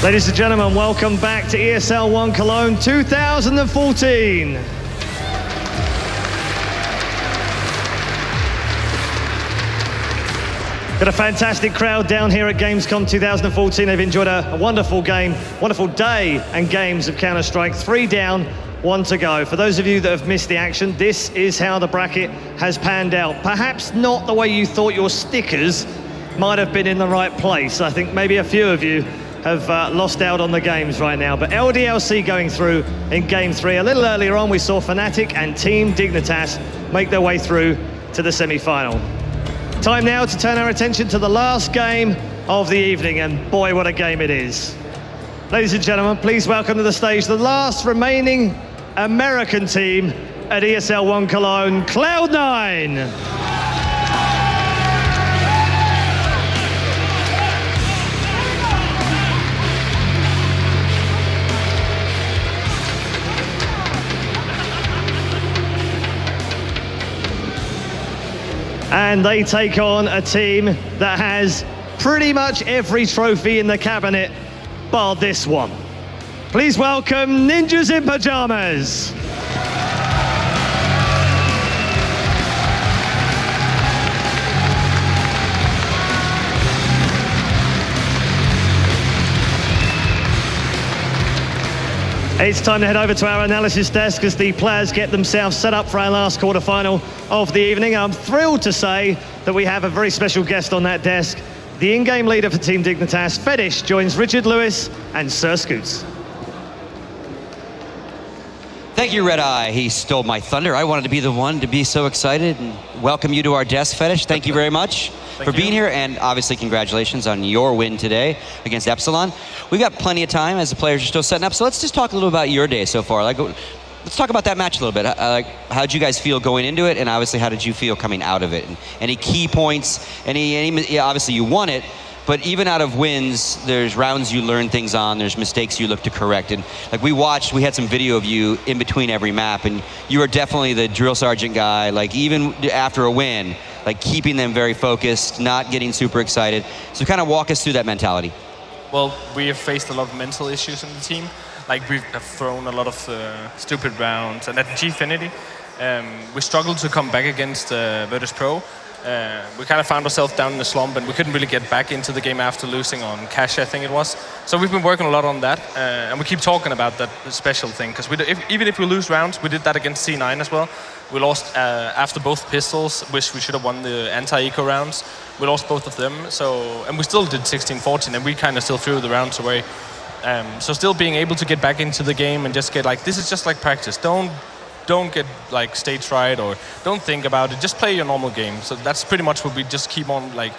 Ladies and gentlemen, welcome back to ESL One Cologne 2014. Got a fantastic crowd down here at Gamescom 2014. They've enjoyed a wonderful game, wonderful day and games of Counter-Strike. 3 down, 1 to go. For those of you that have missed the action, this is how the bracket has panned out. Perhaps not the way you thought your stickers might have been in the right place. I think maybe a few of you have lost out on the games right now. But LDLC going through in Game 3. A little earlier on, we saw Fnatic and Team Dignitas make their way through to the semi-final. Time now to turn our attention to the last game of the evening, and boy, what a game it is. Ladies and gentlemen, please welcome to the stage the last remaining American team at ESL One Cologne, Cloud9. And they take on a team that has pretty much every trophy in the cabinet, bar this one. Please welcome Ninjas in Pajamas. It's time to head over to our analysis desk as the players get themselves set up for our last quarterfinal of the evening. I'm thrilled to say that we have a very special guest on that desk. The in-game leader for Team Dignitas, Fetish, joins Richard Lewis and Sir Scoots. Thank you, Red Eye. He stole my thunder. I wanted to be the one to be so excited and welcome you to our desk, Fetish. Thank you very much for being here, and obviously congratulations on your win today against Epsilon. We've got plenty of time as the players are still setting up, so let's just talk a little about your day so far. Let's talk about that match a little bit. How'd you guys feel going into it, and obviously how did you feel coming out of it? And any key points? Obviously you won it, but even out of wins, there's rounds you learn things on, there's mistakes you look to correct. And like we had some video of you in between every map, and you were definitely the drill sergeant guy, like even after a win, like keeping them very focused, not getting super excited. So kind of walk us through that mentality. Well, we have faced a lot of mental issues in the team. Like we've thrown a lot of stupid rounds, and at Gfinity, we struggled to come back against virtus.pro. We kind of found ourselves down in the slump, and we couldn't really get back into the game after losing on Cash, I think it was. So we've been working a lot on that, and we keep talking about that special thing, because even if we lose rounds, we did that against C9 as well. We lost after both pistols, which we should have won the anti-eco rounds. We lost both of them, and we still did 16-14, and we kind of still threw the rounds away. So still being able to get back into the game and just get like, this is just like practice. Don't get like stage fright or don't think about it. Just play your normal game. So that's pretty much what we just keep on like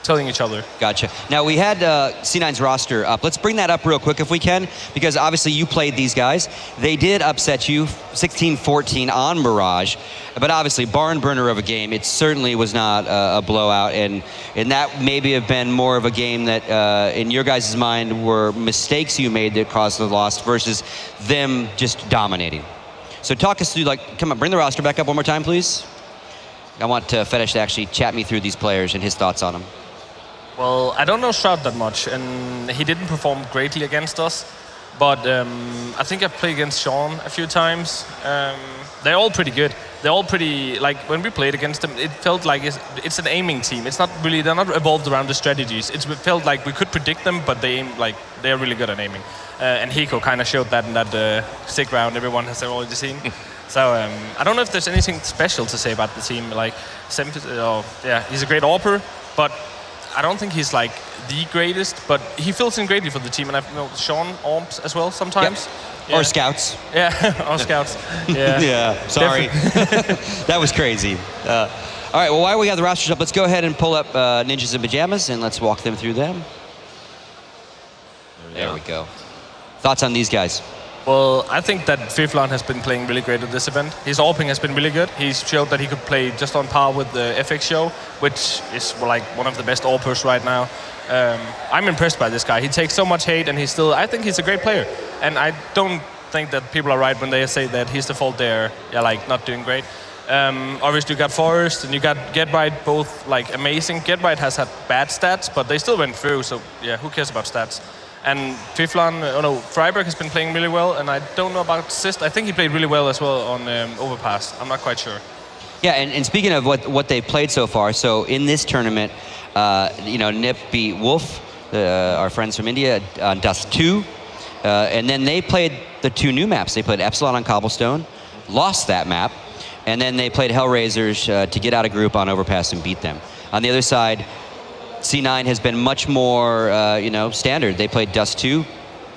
telling each other. Gotcha. Now we had C9's roster up. Let's bring that up real quick if we can, because obviously you played these guys. They did upset you 16-14 on Mirage, but obviously barn burner of a game. It certainly was not a blowout, and that maybe have been more of a game that in your guys' mind were mistakes you made that caused the loss versus them just dominating. So talk us through, like, come on, bring the roster back up one more time, please. I want Fetish to actually chat me through these players and his thoughts on them. Well, I don't know Shroud that much, and he didn't perform greatly against us. But I think I've played against Sean a few times. They're all pretty good. They're all pretty, like, when we played against them, it felt like it's an aiming team. It's not really, they're not evolved around the strategies. It felt like we could predict them, but they aim, like, they're really good at aiming. And Hiko kind of showed that in that sick round everyone has already seen. So I don't know if there's anything special to say about the team. Like, he's a great AWPer, but I don't think he's like the greatest, but he fills in greatly for the team. And I've known Sean AWPs as well sometimes. Yep. Yeah. Or scouts. Yeah, or scouts. Yeah. Yeah, sorry. That was crazy. All right, well, while we have the rosters up, let's go ahead and pull up Ninjas in Pajamas and let's walk them through them. There we go. Thoughts on these guys? Well, I think that Fiflon has been playing really great at this event. His AWPing has been really good. He's showed that he could play just on par with the FX show, which is like one of the best AWPers right now. I'm impressed by this guy. He takes so much hate, and I think he's a great player. And I don't think that people are right when they say that he's the fault they're like not doing great. Obviously you got Forrest and you got GetRight, both like amazing. GetRight has had bad stats, but they still went through, so yeah, who cares about stats? And Freiburg has been playing really well, and I don't know about Sist. I think he played really well as well on Overpass. I'm not quite sure. Yeah, and speaking of what they've played so far, so in this tournament, NiP beat Wolf, our friends from India, on Dust 2, and then they played the 2 new maps. They played Epsilon on Cobblestone, lost that map, and then they played Hellraisers to get out of group on Overpass and beat them. On the other side, C9 has been much more, standard. They played Dust 2,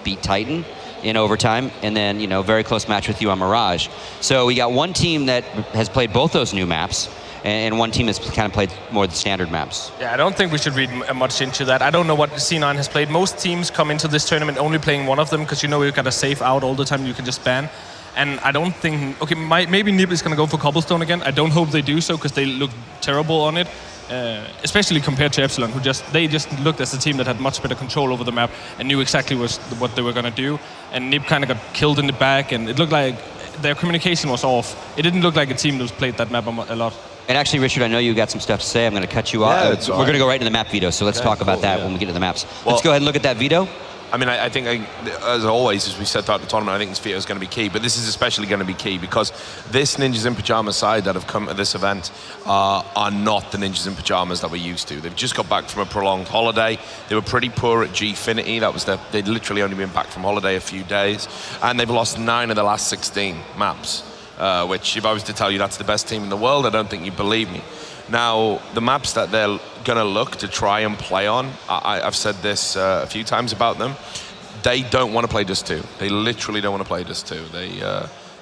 beat Titan in overtime, and then, very close match with you on Mirage. So we got one team that has played both those new maps, and one team that's kind of played more of the standard maps. Yeah, I don't think we should read much into that. I don't know what C9 has played. Most teams come into this tournament only playing one of them, because you've got to save out all the time, you can just ban. And I don't think, maybe NiP is going to go for Cobblestone again. I don't hope they do so, because they look terrible on it. Especially compared to Epsilon, they just looked as a team that had much better control over the map and knew exactly what they were going to do. And NiP kind of got killed in the back, and it looked like their communication was off. It didn't look like a team that played that map a lot. And actually, Richard, I know you got some stuff to say. I'm going to cut you off. We're going to go right into the map veto, so let's talk about that when we get to the maps. Let's go ahead and look at that veto. I mean, I think, as always, as we said throughout the tournament, I think this veto is going to be key. But this is especially going to be key because this Ninjas in Pyjamas side that have come to this event are not the Ninjas in Pyjamas that we're used to. They've just got back from a prolonged holiday. They were pretty poor at Gfinity. They'd literally only been back from holiday a few days. And they've lost 9 of the last 16 maps, which if I was to tell you that's the best team in the world, I don't think you'd believe me. Now, the maps that they're going to look to try and play on, I've said this a few times about them, they don't want to play Dust 2. They literally don't want to play Dust 2.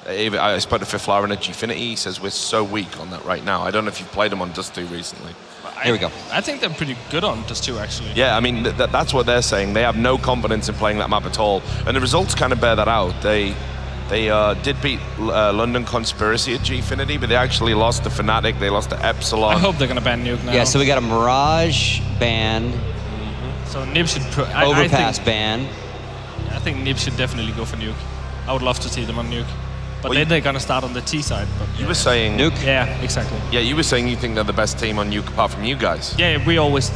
I spoke to Fifth Lauren at Gfinity, he says we're so weak on that right now. I don't know if you've played them on Dust 2 recently. Here we go. I think they're pretty good on Dust 2, actually. Yeah, I mean, that's what they're saying. They have no confidence in playing that map at all. And the results kind of bear that out. They did beat London Conspiracy at Gfinity, but they actually lost to Fnatic, they lost to Epsilon. I hope they're going to ban Nuke now. Yeah, so we got a Mirage ban. So NiP should... Overpass ban. I think NiP should definitely go for Nuke. I would love to see them on Nuke. But then they're going to start on the T side. But you were saying... Nuke? Yeah, exactly. Yeah, you were saying you think they're the best team on Nuke apart from you guys. Yeah, we always...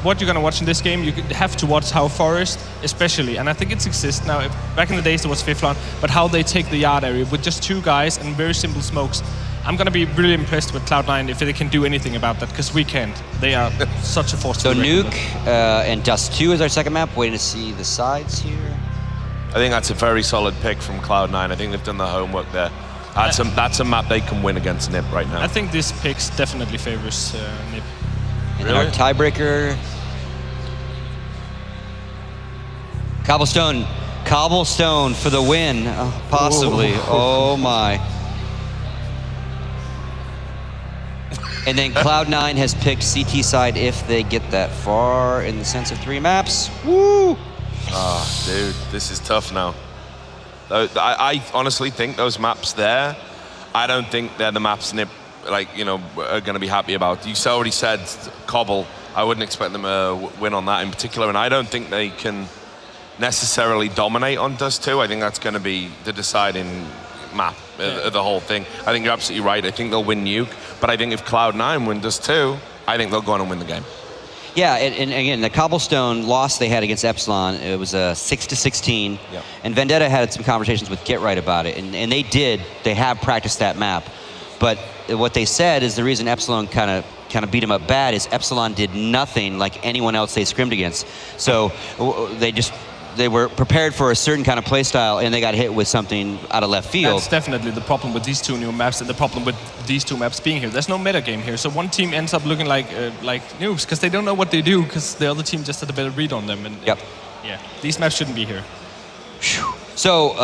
what you're going to watch in this game, you have to watch how Forest, especially, and I think it exists now. Back in the days, there was Fiflan, but how they take the yard area with just 2 guys and very simple smokes. I'm going to be really impressed with Cloud9 if they can do anything about that, because we can't. They are such a force. So Nuke and Dust 2 is our second map. Waiting to see the sides here. I think that's a very solid pick from Cloud9. I think they've done the homework there. That's a map they can win against NiP right now. I think this pick definitely favors NiP. And then our tiebreaker. Cobblestone for the win, possibly. Oh my. And then Cloud9 has picked CT side if they get that far in the sense of 3 maps. Woo! Oh, dude, this is tough now. I honestly think those maps there, I don't think they're the maps NiP are going to be happy about. You already said Cobble. I wouldn't expect them to win on that in particular, and I don't think they can necessarily dominate on Dust 2. I think that's going to be the deciding map of the whole thing. I think you're absolutely right. I think they'll win Nuke, but I think if Cloud9 win Dust 2, I think they'll go on and win the game. Yeah, and again, the Cobblestone loss they had against Epsilon, it was a 6-16, yep. And Vendetta had some conversations with Get Right about it, and they have practiced that map, but what they said is the reason Epsilon kind of beat them up bad is Epsilon did nothing like anyone else they scrimmed against, so they were prepared for a certain kind of play style, and they got hit with something out of left field. That's definitely the problem with these 2 new maps, and the problem with these 2 maps being here. There's no meta game here, so one team ends up looking like noobs because they don't know what they do because the other team just had a better read on them. And yep. Yeah, these maps shouldn't be here. So.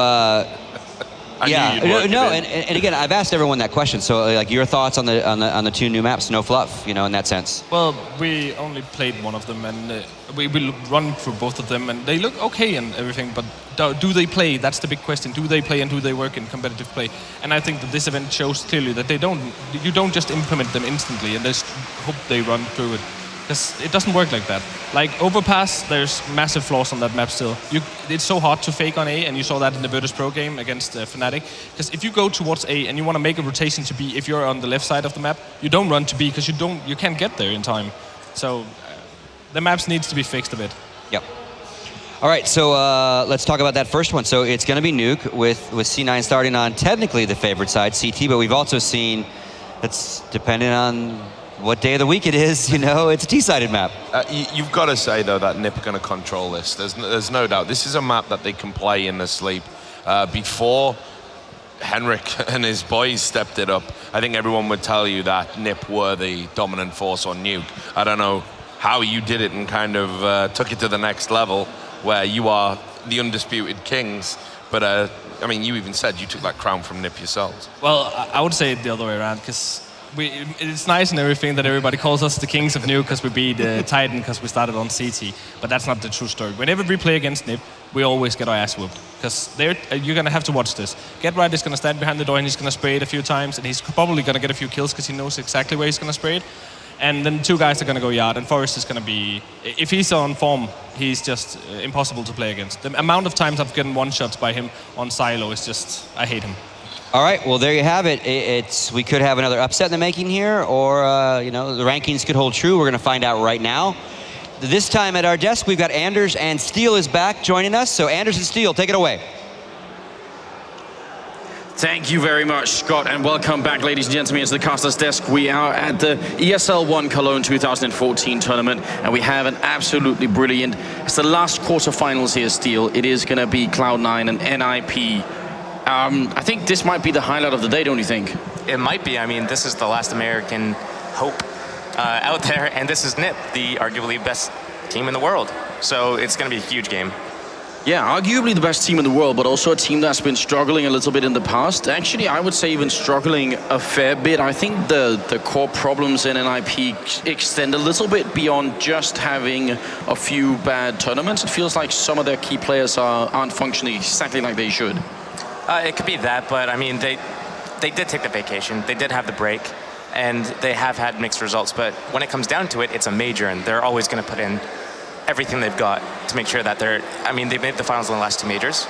And again, I've asked everyone that question. So, like, your thoughts on the 2 new maps? No fluff, in that sense. Well, we only played one of them, and we will run through both of them, and they look okay and everything. But do they play? That's the big question. Do they play, and do they work in competitive play? And I think that this event shows clearly that they don't. You don't just implement them instantly and just hope they run through it. Because it doesn't work like that. Like Overpass, there's massive flaws on that map still. It's so hard to fake on A, and you saw that in the virtus.pro game against Fnatic. Because if you go towards A and you want to make a rotation to B, if you're on the left side of the map, you don't run to B because you can't get there in time. So the maps needs to be fixed a bit. Yep. All right, so let's talk about that first one. So it's going to be Nuke with C9 starting on technically the favorite side, CT, but we've also seen that's depending on what day of the week it is, you know, it's a T-sided map. You've got to say, though, that NiP are going to control this. There's no doubt. This is a map that they can play in their sleep. Before Henrik and his boys stepped it up, I think everyone would tell you that NiP were the dominant force on Nuke. I don't know how you did it and kind of took it to the next level, where you are the undisputed kings, but I mean, you even said you took that crown from NiP yourselves. Well, I would say it the other way around, because it's nice and everything that everybody calls us the kings of Nuke because we beat Titan because we started on CT, but that's not the true story. Whenever we play against NiP, we always get our ass whooped, because you're going to have to watch this. GetRight is going to stand behind the door and he's going to spray it a few times, and he's probably going to get a few kills because he knows exactly where he's going to spray it. And then two guys are going to go yard, and Forrest is going to be, if he's on form, he's just impossible to play against. The amount of times I've gotten one-shots by him on silo is just, I hate him. All right, well, there you have it. We could have another upset in the making here, or, you know, the rankings could hold true. We're going to find out right now. This time at our desk, we've got Anders, and Steel is back joining us. So Anders and Steel, take it away. Thank you very much, Scott, and welcome back, ladies and gentlemen, to the caster's desk. We are at the ESL One Cologne 2014 tournament, and we have an absolutely brilliant, it's the last quarterfinals here, Steel. It is going to be Cloud9 and NiP. I think this might be the highlight of the day, don't you think? It might be. I mean, this is the last American hope out there, and this is NiP, the arguably best team in the world. So it's going to be a huge game. Yeah, arguably the best team in the world, but also a team that's been struggling a little bit in the past. Actually, I would say even struggling a fair bit. I think the core problems in NiP extend a little bit beyond just having a few bad tournaments. It feels like some of their key players aren't functioning exactly like they should. It could be that, but I mean, they did take the vacation. They did have the break, and they have had mixed results. But when it comes down to it, it's a major, and they're always going to put in everything they've got to make sure that I mean, they made the finals in the last two majors.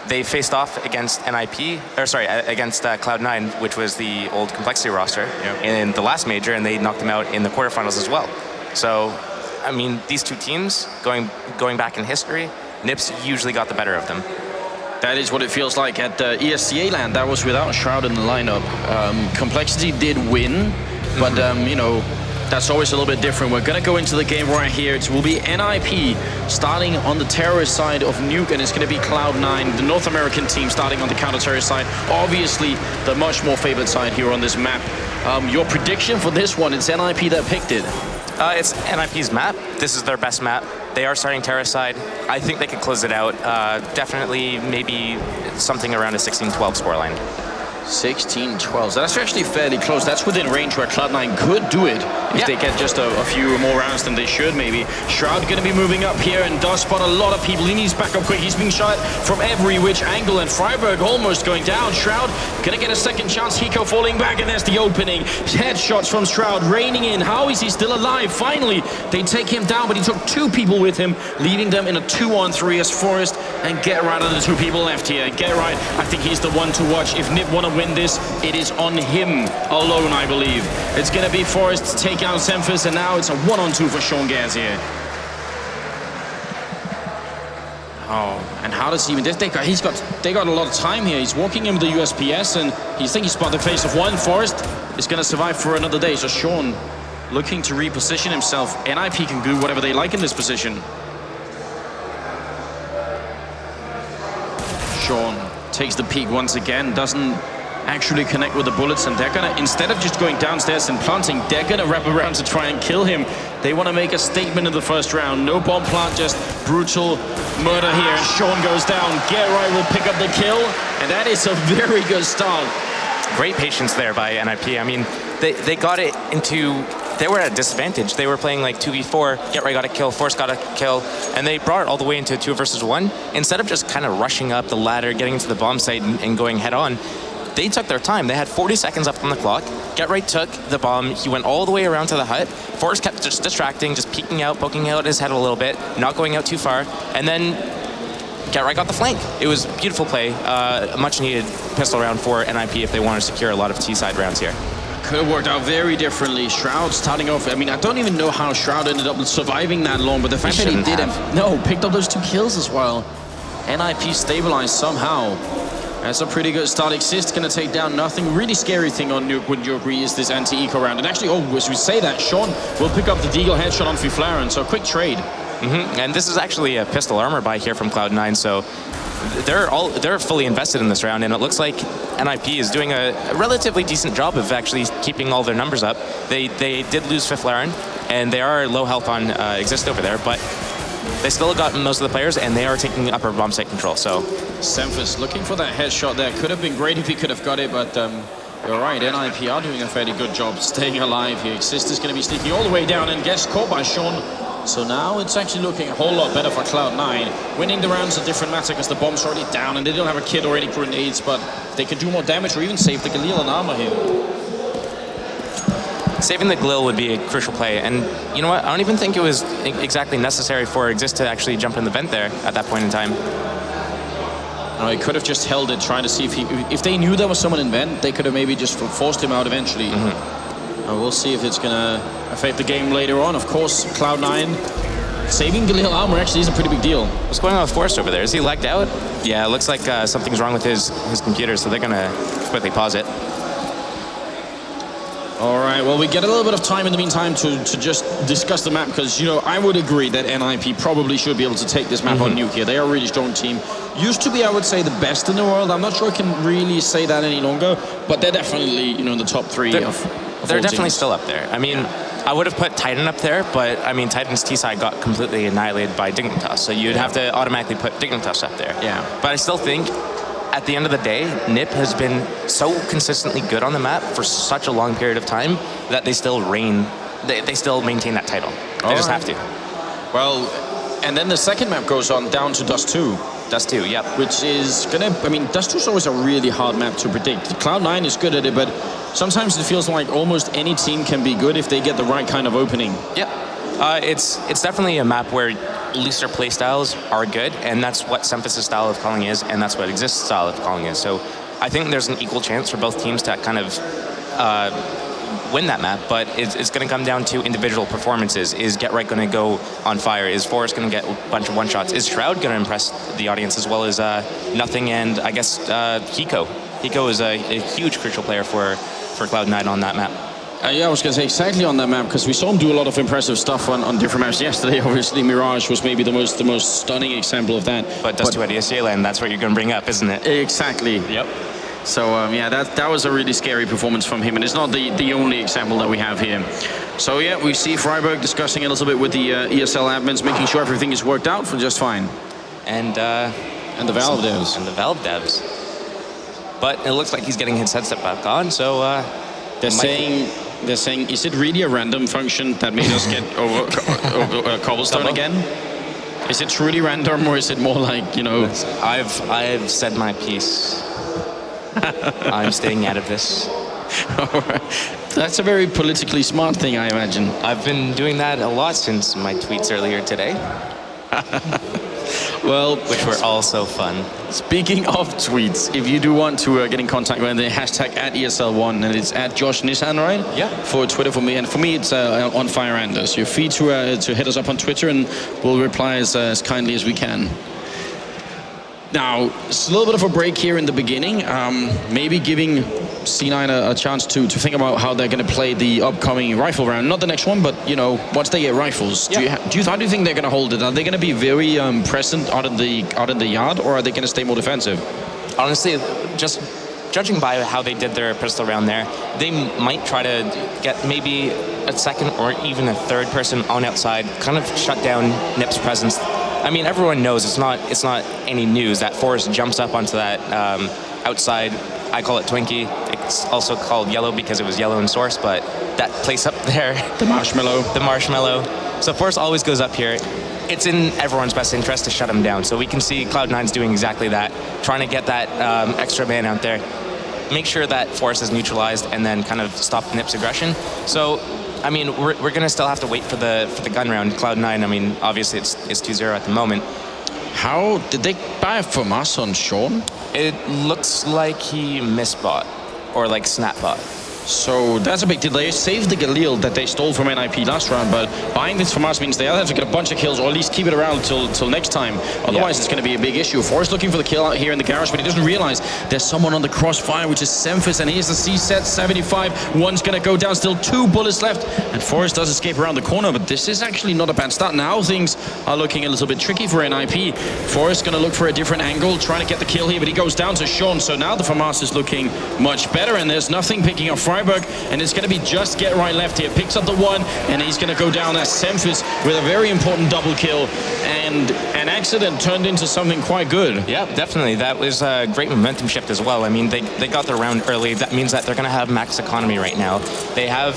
They faced off against against Cloud9, which was the old Complexity roster, in the last major, and they knocked them out in the quarterfinals as well. So, I mean, these two teams, going back in history, NiP's usually got the better of them. That is what it feels like at ESCA land. That was without Shroud in the lineup. Complexity did win, but you know, that's always a little bit different. We're going to go into the game right here. It will be NiP starting on the terrorist side of Nuke, and it's going to be Cloud9, the North American team, starting on the counter-terrorist side. Obviously, the much more favored side here on this map. Your prediction for this one, it's NiP that picked it. It's NiP's map. This is their best map. They are starting terrorist side. I think they can close it out. Definitely maybe something around a 16-12 scoreline. 16-12. So that's actually fairly close. That's within range where Cloud9 could do it if they get just a few more rounds than they should, maybe. Shroud going to be moving up here and does spot a lot of people. He needs back up quick. He's being shot from every which angle, and Freiburg almost going down. Shroud going to get a second chance. Hiko falling back, and there's the opening. Headshots from Shroud raining in. How is he still alive? Finally, they take him down, but he took two people with him, leaving them in a 2-on-3 as Forrest and GetRight are the two people left here. GetRight, I think he's the one to watch. If NiP want to win this, it is on him alone, I believe. It's going to be Forrest to take out Semphis, and now it's a 1-on-2 for Sean Gaz here. Oh, and how does he even... They got a lot of time here. He's walking in with the USPS, and he's thinking he's spot the face of one. Forrest is going to survive for another day, so Sean looking to reposition himself. NiP can do whatever they like in this position. Sean takes the peek once again, doesn't actually connect with the bullets, and they're gonna, instead of just going downstairs and planting, they're gonna wrap around to try and kill him. They want to make a statement in the first round. No bomb plant, just brutal murder here, and Sean goes down. GetRight will pick up the kill, and that is a very good start. Great patience there by NiP. I mean, they got it into... They were at a disadvantage. They were playing like 2v4, GetRight got a kill, Force got a kill, and they brought it all the way into a 2 versus 1. Instead of just kind of rushing up the ladder, getting into the bomb site and going head on, they took their time. They had 40 seconds left on the clock. GetRight took the bomb. He went all the way around to the hut. Forrest kept just distracting, just peeking out, poking out his head a little bit, not going out too far. And then GetRight got the flank. It was beautiful play. A much needed pistol round for NiP if they want to secure a lot of T-side rounds here. could have worked out very differently. Shroud starting off, I mean, I don't even know how Shroud ended up surviving that long, but the fact that he did picked up those 2 kills as well. NiP stabilized somehow. That's a pretty good start. Exist gonna take down nothing. Really scary thing on Nuke, would you agree, is this anti-eco round. And actually, as we say that, Sean will pick up the Deagle headshot on Fiflaren, so a quick trade. And this is actually a pistol armor buy here from Cloud9, so they're fully invested in this round, and it looks like NiP is doing a relatively decent job of actually keeping all their numbers up. They did lose Fiflaren, and they are low health on Exist over there, but they still got most of the players, and they are taking upper bomb site control. So Semphis looking for that headshot there. Could have been great if he could have got it, but you're right, NiP are doing a fairly good job staying alive here. Exist is going to be sneaking all the way down and gets caught by Sean. So now it's actually looking a whole lot better for Cloud9. Winning the round's a different matter because the bomb's already down and they don't have a kit or any grenades, but they can do more damage or even save the Galil and armor here. saving the Galil would be a crucial play, and you know what? I don't even think it was exactly necessary for Exist to actually jump in the vent there at that point in time. No, he could have just held it, trying to see if they knew there was someone in vent, they could have maybe just forced him out eventually. We'll see if it's gonna affect the game later on. Of course, Cloud9 saving Galil armor actually is a pretty big deal. What's going on with Forrest over there? Is he lagged out? Yeah, it looks like something's wrong with his computer, so they're gonna quickly pause it. All right, well, we get a little bit of time in the meantime to just discuss the map, because, you know, I would agree that NiP probably should be able to take this map on Nuke here. They are a really strong team. Used to be, I would say, the best in the world. I'm not sure I can really say that any longer, but they're definitely, you know, in the top three They're definitely still up there. I mean, I would have put Titan up there, but, I mean, Titan's T-side got completely annihilated by Dignitas, so you'd have to automatically put Dignitas up there. Yeah. But I still think, at the end of the day, NiP has been so consistently good on the map for such a long period of time that they still reign, they still maintain that title. They just have to. Well, and then the second map goes on down to Dust 2. Dust 2, yep. Which is gonna, I mean, Dust 2 is always a really hard map to predict. Cloud9 is good at it, but sometimes it feels like almost any team can be good if they get the right kind of opening. Yeah. It's definitely a map where looser playstyles are good, and that's what Semphis' style of calling is, and that's what Exist's style of calling is. So I think there's an equal chance for both teams to kind of win that map, but it's going to come down to individual performances. Is Get Right going to go on fire? Is Forrest going to get a bunch of one-shots? Is Shroud going to impress the audience as well as Nothing and, I guess, Hiko? Hiko is a huge crucial player for Cloud9 on that map. Yeah, I was going to say exactly on that map, because we saw him do a lot of impressive stuff on different maps yesterday. Obviously, Mirage was maybe the most stunning example of that. But Dust 2 at ESL Land, that's what you're going to bring up, isn't it? Exactly. Yep. So, yeah, that was a really scary performance from him, and it's not the only example that we have here. So, yeah, we see Freiburg discussing a little bit with the ESL admins, making sure everything is worked out for just fine. And the Valve devs. And the Valve devs. But it looks like he's getting his headset back on, so... They're saying, is it really a random function that made us get over cobblestone again? Is it truly random, or is it more like, you know... I've said my piece. I'm staying out of this. That's a very politically smart thing, I imagine. I've been doing that a lot since my tweets earlier today. Well, which were also fun. Speaking of tweets, if you do want to get in contact with the hashtag at ESL One, and it's at Josh Nissan, right? Yeah. For Twitter for me, and for me it's on Fire Anders. You're free to hit us up on Twitter, and we'll reply as kindly as we can. Now, it's a little bit of a break here in the beginning, maybe giving C9 a chance to think about how they're going to play the upcoming rifle round. Not the next one, but, you know, once they get rifles. Yeah. How do you think they're going to hold it? Are they going to be very present out in the yard, or are they going to stay more defensive? Honestly, just judging by how they did their pistol round there, they might try to get maybe a second or even a third person on outside, kind of shut down NiP's presence. I mean, everyone knows it's not any news that Forrest jumps up onto that outside. I call it Twinkie. It's also called Yellow because it was yellow in source, but that place up there. The marshmallow. The marshmallow. So Forrest always goes up here. It's in everyone's best interest to shut him down. So we can see Cloud9's doing exactly that, trying to get that extra man out there, make sure that Forrest is neutralized, and then kind of stop NiP's aggression. So, I mean, we're going to still have to wait for the gun round. Cloud9, I mean, obviously it's 2-0 at the moment. How did they buy a FAMAS on Sean? It looks like he misbought or like snapbought. So that's a big deal. They saved the Galil that they stole from NiP last round, but buying this from us means they either have to get a bunch of kills or at least keep it around till next time. Otherwise, it's going to be a big issue. Forrest looking for the kill out here in the garage, but he doesn't realize there's someone on the crossfire, which is Semphis, and here's the C-set 75. One's going to go down, still 2 bullets left, and Forrest does escape around the corner, but this is actually not a bad start. Now things are looking a little bit tricky for NiP. Forrest going to look for a different angle, trying to get the kill here, but he goes down to Sean, so now the FAMAS is looking much better, and there's nothing picking up Freiburg, and it's going to be just get right left here. Picks up the 1, and he's going to go down as Semphis with a very important double kill, and an accident turned into something quite good. Yeah, definitely. That was a great momentum shift as well. I mean, they got their round early. That means that they're going to have max economy right now. They have,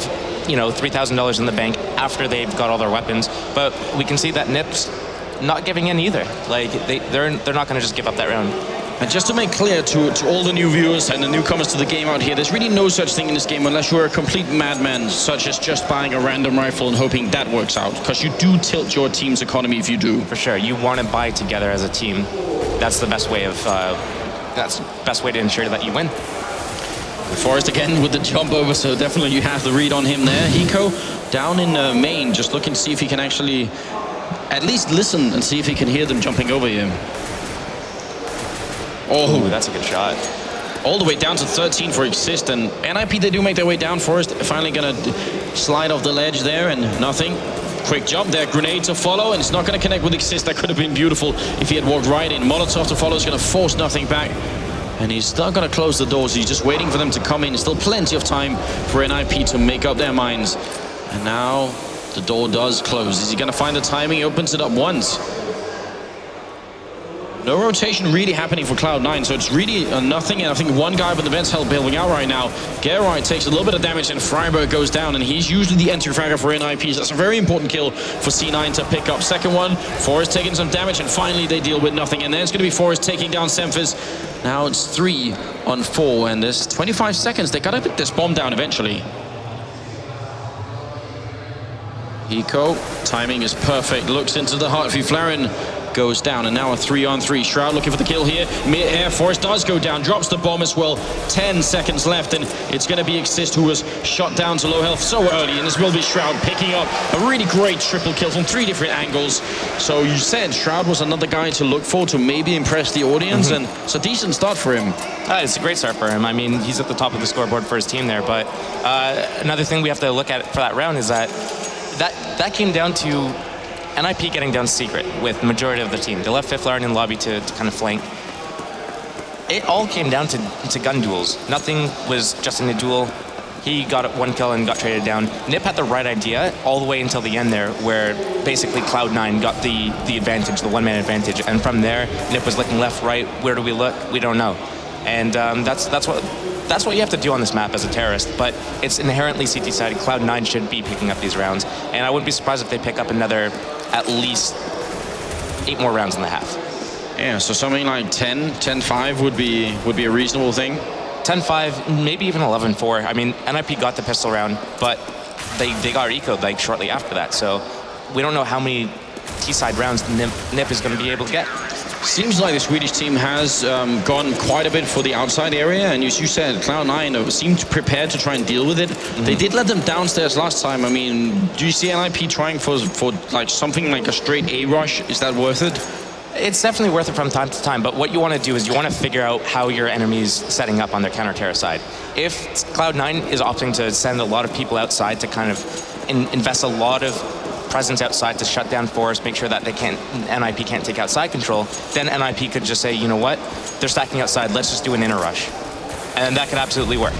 you know, $3,000 in the bank after they've got all their weapons, but we can see that NiP's not giving in either. Like, they're not going to just give up that round. And just to make clear to all the new viewers and the newcomers to the game out here, there's really no such thing in this game unless you're a complete madman, such as just buying a random rifle and hoping that works out, because you do tilt your team's economy if you do. For sure, you want to buy together as a team. That's the best way of to ensure that you win. Forrest again with the jump over, so definitely you have the read on him there. Hiko down in main, just looking to see if he can actually at least listen and see if he can hear them jumping over him. Oh, ooh, that's a good shot. All the way down to 13 for Exist, and NiP, they do make their way down. Forrest finally gonna slide off the ledge there, and nothing. Quick jump there, grenade to follow, and it's not gonna connect with Exist. That could have been beautiful if he had walked right in. Molotov to follow is gonna force nothing back, and he's not gonna close the doors. He's just waiting for them to come in. Still plenty of time for NiP to make up their minds. And now the door does close. Is he gonna find the timing? He opens it up once. No rotation really happening for Cloud9, so it's really nothing, and I think one guy with the vents help building out right now. Gerard takes a little bit of damage, and Freiburg goes down, and he's usually the entry fragger for NiP, so that's a very important kill for C9 to pick up. Second one, Forrest taking some damage, and finally they deal with nothing, and there's going to be Forrest taking down Semphis. Now it's 3 on 4, and there's 25 seconds. They got to put this bomb down eventually. Hiko, timing is perfect, looks into the heart. Flaren goes down, and now a 3-on-3. Shroud looking for the kill here. Mid-air, Forrest does go down, drops the bomb as well. 10 seconds left, and it's going to be Exist who was shot down to low health so early, and this will be Shroud picking up a really great triple kill from 3 different angles. So you said Shroud was another guy to look for to maybe impress the audience, and it's a decent start for him. It's a great start for him. I mean, he's at the top of the scoreboard for his team there, but another thing we have to look at for that round is that came down to NiP getting down secret with the majority of the team. They left Flaren in lobby to kind of flank. It all came down to gun duels. Nothing was just in a duel. He got 1 kill and got traded down. NiP had the right idea all the way until the end there, where basically Cloud9 got the advantage, the one-man advantage, and from there, NiP was looking left, right. Where do we look? We don't know. And that's what you have to do on this map as a terrorist, but it's inherently CT-sided. Cloud9 should be picking up these rounds, and I wouldn't be surprised if they pick up another at least 8 more rounds in the half. Yeah, so something like 10-5 would be a reasonable thing. 10-5, maybe even 11-4. I mean, NiP got the pistol round, but they got eco'd like shortly after that, so we don't know how many T-side rounds NiP is going to be able to get. Seems like the Swedish team has gone quite a bit for the outside area, and as you said, Cloud9 seemed prepared to try and deal with it. They did let them downstairs last time. I mean, do you see NiP trying for like something like a straight A rush? Is that worth it? It's definitely worth it from time to time, but what you want to do is you want to figure out how your enemy's setting up on their counter-terror side. If Cloud9 is opting to send a lot of people outside to kind of invest a lot of presence outside to shut down Forrest, make sure that NiP can't take outside control, then NiP could just say, you know what, they're stacking outside, let's just do an inner rush. And that could absolutely work.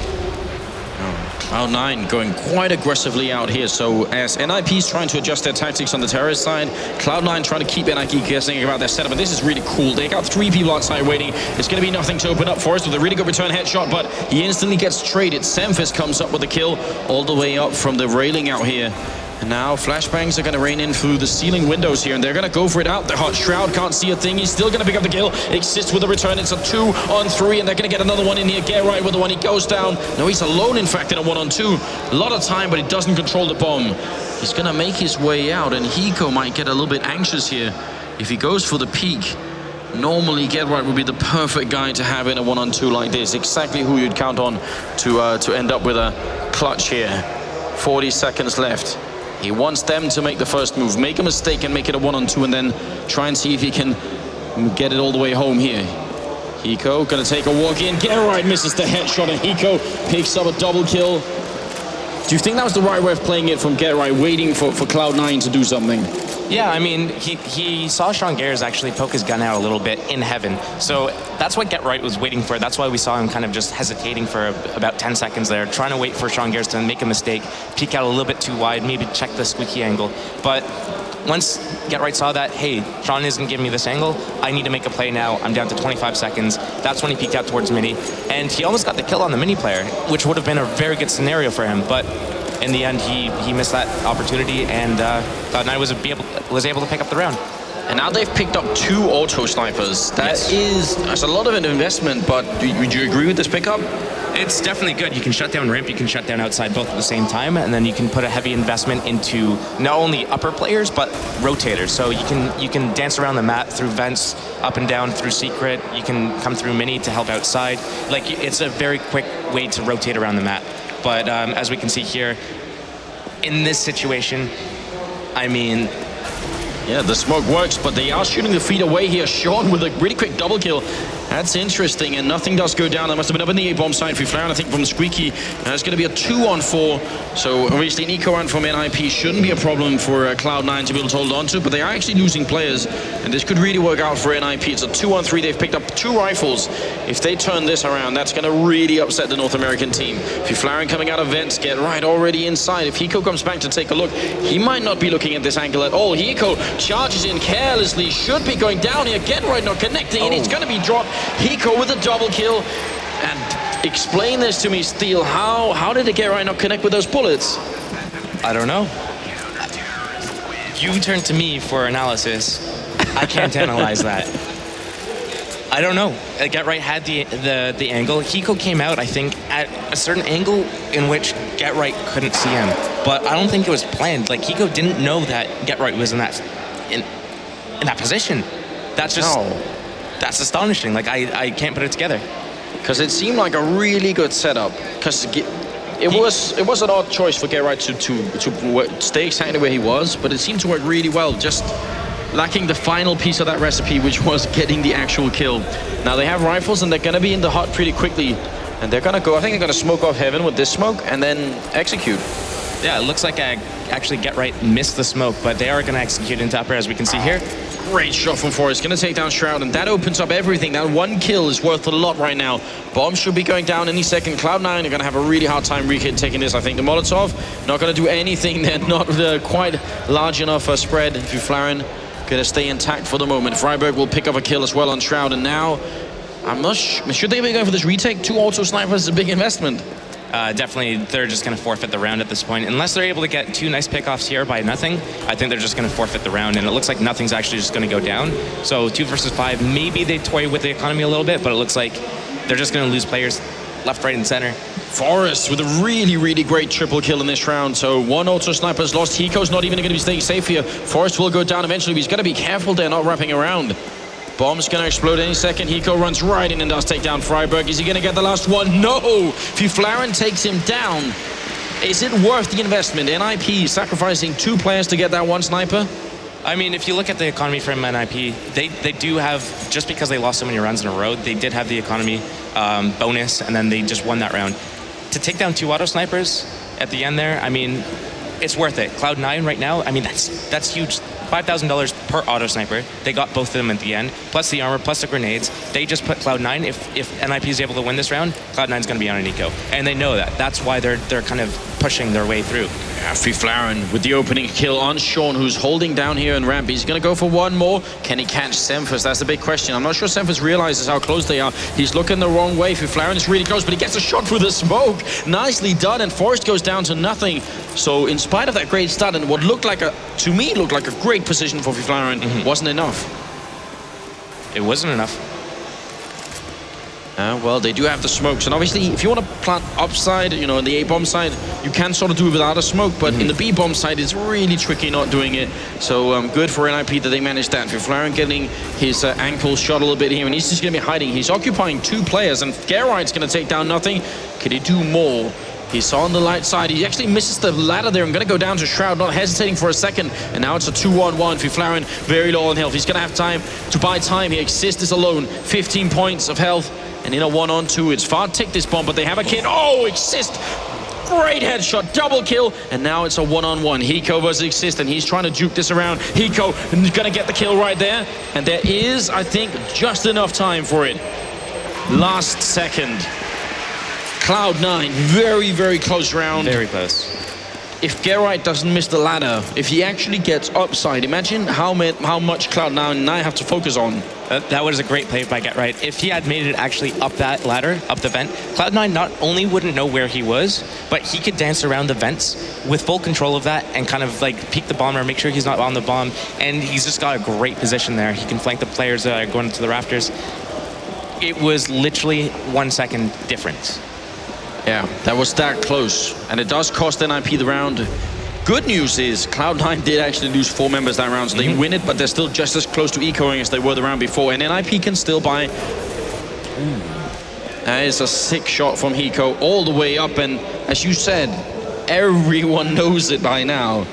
Cloud9 going quite aggressively out here, so as NiP is trying to adjust their tactics on the terrorist side, Cloud9 trying to keep NiP guessing about their setup, and this is really cool. They got 3 people outside waiting. It's going to be nothing to open up for us with a really good return headshot, but he instantly gets traded. Semphis comes up with a kill all the way up from the railing out here. And now flashbangs are going to rain in through the ceiling windows here, and they're going to go for it out. The hot Shroud can't see a thing. He's still going to pick up the kill. Exists with a return. It's a 2-on-3, and they're going to get another one in here. Get right with the one. He goes down. No, he's alone, in fact, in a 1-on-2. A lot of time, but he doesn't control the bomb. He's going to make his way out, and Hiko might get a little bit anxious here if he goes for the peak. Normally, Get Right would be the perfect guy to have in a 1-on-2 like this. Exactly who you'd count on to end up with a clutch here. 40 seconds left. He wants them to make the first move, make a mistake and make it a 1-on-2, and then try and see if he can get it all the way home here. Hiko gonna take a walk in. Get Right misses the headshot, and Hiko picks up a double kill. Do you think that was the right way of playing it from Get Right, waiting for Cloud9 to do something? Yeah, I mean, he saw Sean Gers actually poke his gun out a little bit in heaven. So that's what Get Right was waiting for. That's why we saw him kind of just hesitating for about 10 seconds there, trying to wait for Sean Gers to make a mistake, peek out a little bit too wide, maybe check the squeaky angle. But once Get Right saw that, hey, Sean isn't giving me this angle, I need to make a play now, I'm down to 25 seconds. That's when he peeked out towards Mini. And he almost got the kill on the Mini player, which would have been a very good scenario for him. But in the end, he missed that opportunity, and Cloud9 was able to pick up the round. And now they've picked up 2 auto snipers. That's a lot of an investment, but would you agree with this pickup? It's definitely good. You can shut down ramp, you can shut down outside both at the same time, and then you can put a heavy investment into not only upper players, but rotators. So you can dance around the map through vents, up and down through secret. You can come through mini to help outside. Like, it's a very quick way to rotate around the map. But as we can see here, in this situation, I mean... Yeah, the smoke works, but they are shooting the feet away here. Sean with a really quick double kill. That's interesting, and nothing does go down. That must have been up in the A-bomb side for Flair, I think, from Squeaky. It's going to be a 2-on-4. So obviously Nico and from NiP shouldn't be a problem for Cloud9 to be able to hold on to, but they are actually losing players, and this could really work out for NiP. It's a 2-on-3. They've picked up 2 rifles. If they turn this around, that's going to really upset the North American team. Flair coming out of vents, Get Right already inside. If Hiko comes back to take a look, he might not be looking at this angle at all. Hiko charges in carelessly, should be going down here. Get Right not connecting, and it's going to be dropped. Hiko with a double kill. And explain this to me, Steel. How did it Get Right not connect with those bullets? I don't know. You turned to me for analysis. I can't analyze that. I don't know. Get Right had the angle. Hiko came out, I think, at a certain angle in which Get Right couldn't see him. But I don't think it was planned. Like, Hiko didn't know that Get Right was in that position. That's just... No. That's astonishing. Like, I can't put it together. Because it seemed like a really good setup. Because it was an odd choice for Get Right to stay exactly where he was, but it seemed to work really well. Just lacking the final piece of that recipe, which was getting the actual kill. Now they have rifles, and they're going to be in the hut pretty quickly. And they're going to go, I think they're going to smoke off heaven with this smoke and then execute. Yeah, it looks like I actually Get Right missed the smoke, but they are going to execute into upper, as we can see here. Great shot from Forrest, going to take down Shroud, and that opens up everything. That 1 kill is worth a lot right now. Bomb should be going down any second. Cloud9 are going to have a really hard time taking this, I think. The Molotov, not going to do anything. They're not quite large enough for spread. Flaren going to stay intact for the moment. Freiburg will pick up a kill as well on Shroud, and now, I'm not sure. Should they be going for this retake? 2 auto snipers is a big investment. Definitely, they're just going to forfeit the round at this point. Unless they're able to get 2 nice pickoffs here by nothing, I think they're just going to forfeit the round. And it looks like nothing's actually just going to go down. So 2 versus 5, maybe they toy with the economy a little bit, but it looks like they're just going to lose players left, right, and center. Forrest with a really, really great triple kill in this round. So 1 auto sniper's lost. Hiko's not even going to be staying safe here. Forrest will go down eventually, but he's got to be careful there, not wrapping around. Bomb's going to explode any second. Hiko runs right in and does take down Freiburg. Is he going to get the last one? No! Flaren takes him down. Is it worth the investment? NiP sacrificing 2 players to get that 1 sniper? I mean, if you look at the economy from NiP, they do have, just because they lost so many rounds in a row, they did have the economy bonus, and then they just won that round. To take down 2 auto snipers at the end there, I mean, it's worth it. Cloud9 right now, I mean, that's huge. $5,000 per auto sniper. They got both of them at the end, plus the armor, plus the grenades. They just put Cloud9. If NiP is able to win this round, Cloud9 is going to be on a Nico, and they know that. That's why they're kind of pushing their way through. Flaren with the opening kill on Sean, who's holding down here in ramp. He's going to go for 1 more. Can he catch Semphus? That's the big question. I'm not sure Semphus realizes how close they are. He's looking the wrong way. Flaren is really close, but he gets a shot through the smoke. Nicely done, and Forrest goes down to nothing. So in spite of that great start and what looked like a great position for Flaren, wasn't enough. It wasn't enough. Well, they do have the smokes, and obviously, if you want to plant upside, you know, in the A bomb side, you can sort of do it without a smoke, but in the B bomb side, it's really tricky not doing it. So good for NiP that they managed that. Fiflaren getting his ankle shot a little bit here, and he's just going to be hiding. He's occupying 2 players, and Gerrard's going to take down nothing. Could he do more? He's on the light side. He actually misses the ladder there. I'm going to go down to Shroud, not hesitating for a second. And now it's a 2-on-1. Fiflaren very low on health. He's going to have time to buy time here. Exist is alone. 15 points of health. And in a 1-on-2, it's far tick this bomb, but they have a kid. Oh, Exist! Great headshot, double kill. And now it's a 1-on-1. Hiko versus Exist, and he's trying to juke this around. Hiko going to get the kill right there. And there is, I think, just enough time for it. Last second. Cloud9, very, very close round. Very close. If Gerard doesn't miss the ladder, if he actually gets upside, imagine how much Cloud9 have to focus on. That was a great play by Gerard. If he had made it actually up that ladder, up the vent, Cloud9 not only wouldn't know where he was, but he could dance around the vents with full control of that and kind of like peek the bomber, make sure he's not on the bomb, and he's just got a great position there. He can flank the players going into the rafters. It was literally 1 second difference. Yeah, that was that close, and it does cost NiP the round. Good news is Cloud9 did actually lose 4 members that round, so they win it, but they're still just as close to ecoing as they were the round before, and NiP can still buy. That is a sick shot from Hiko all the way up, and as you said, everyone knows it by now.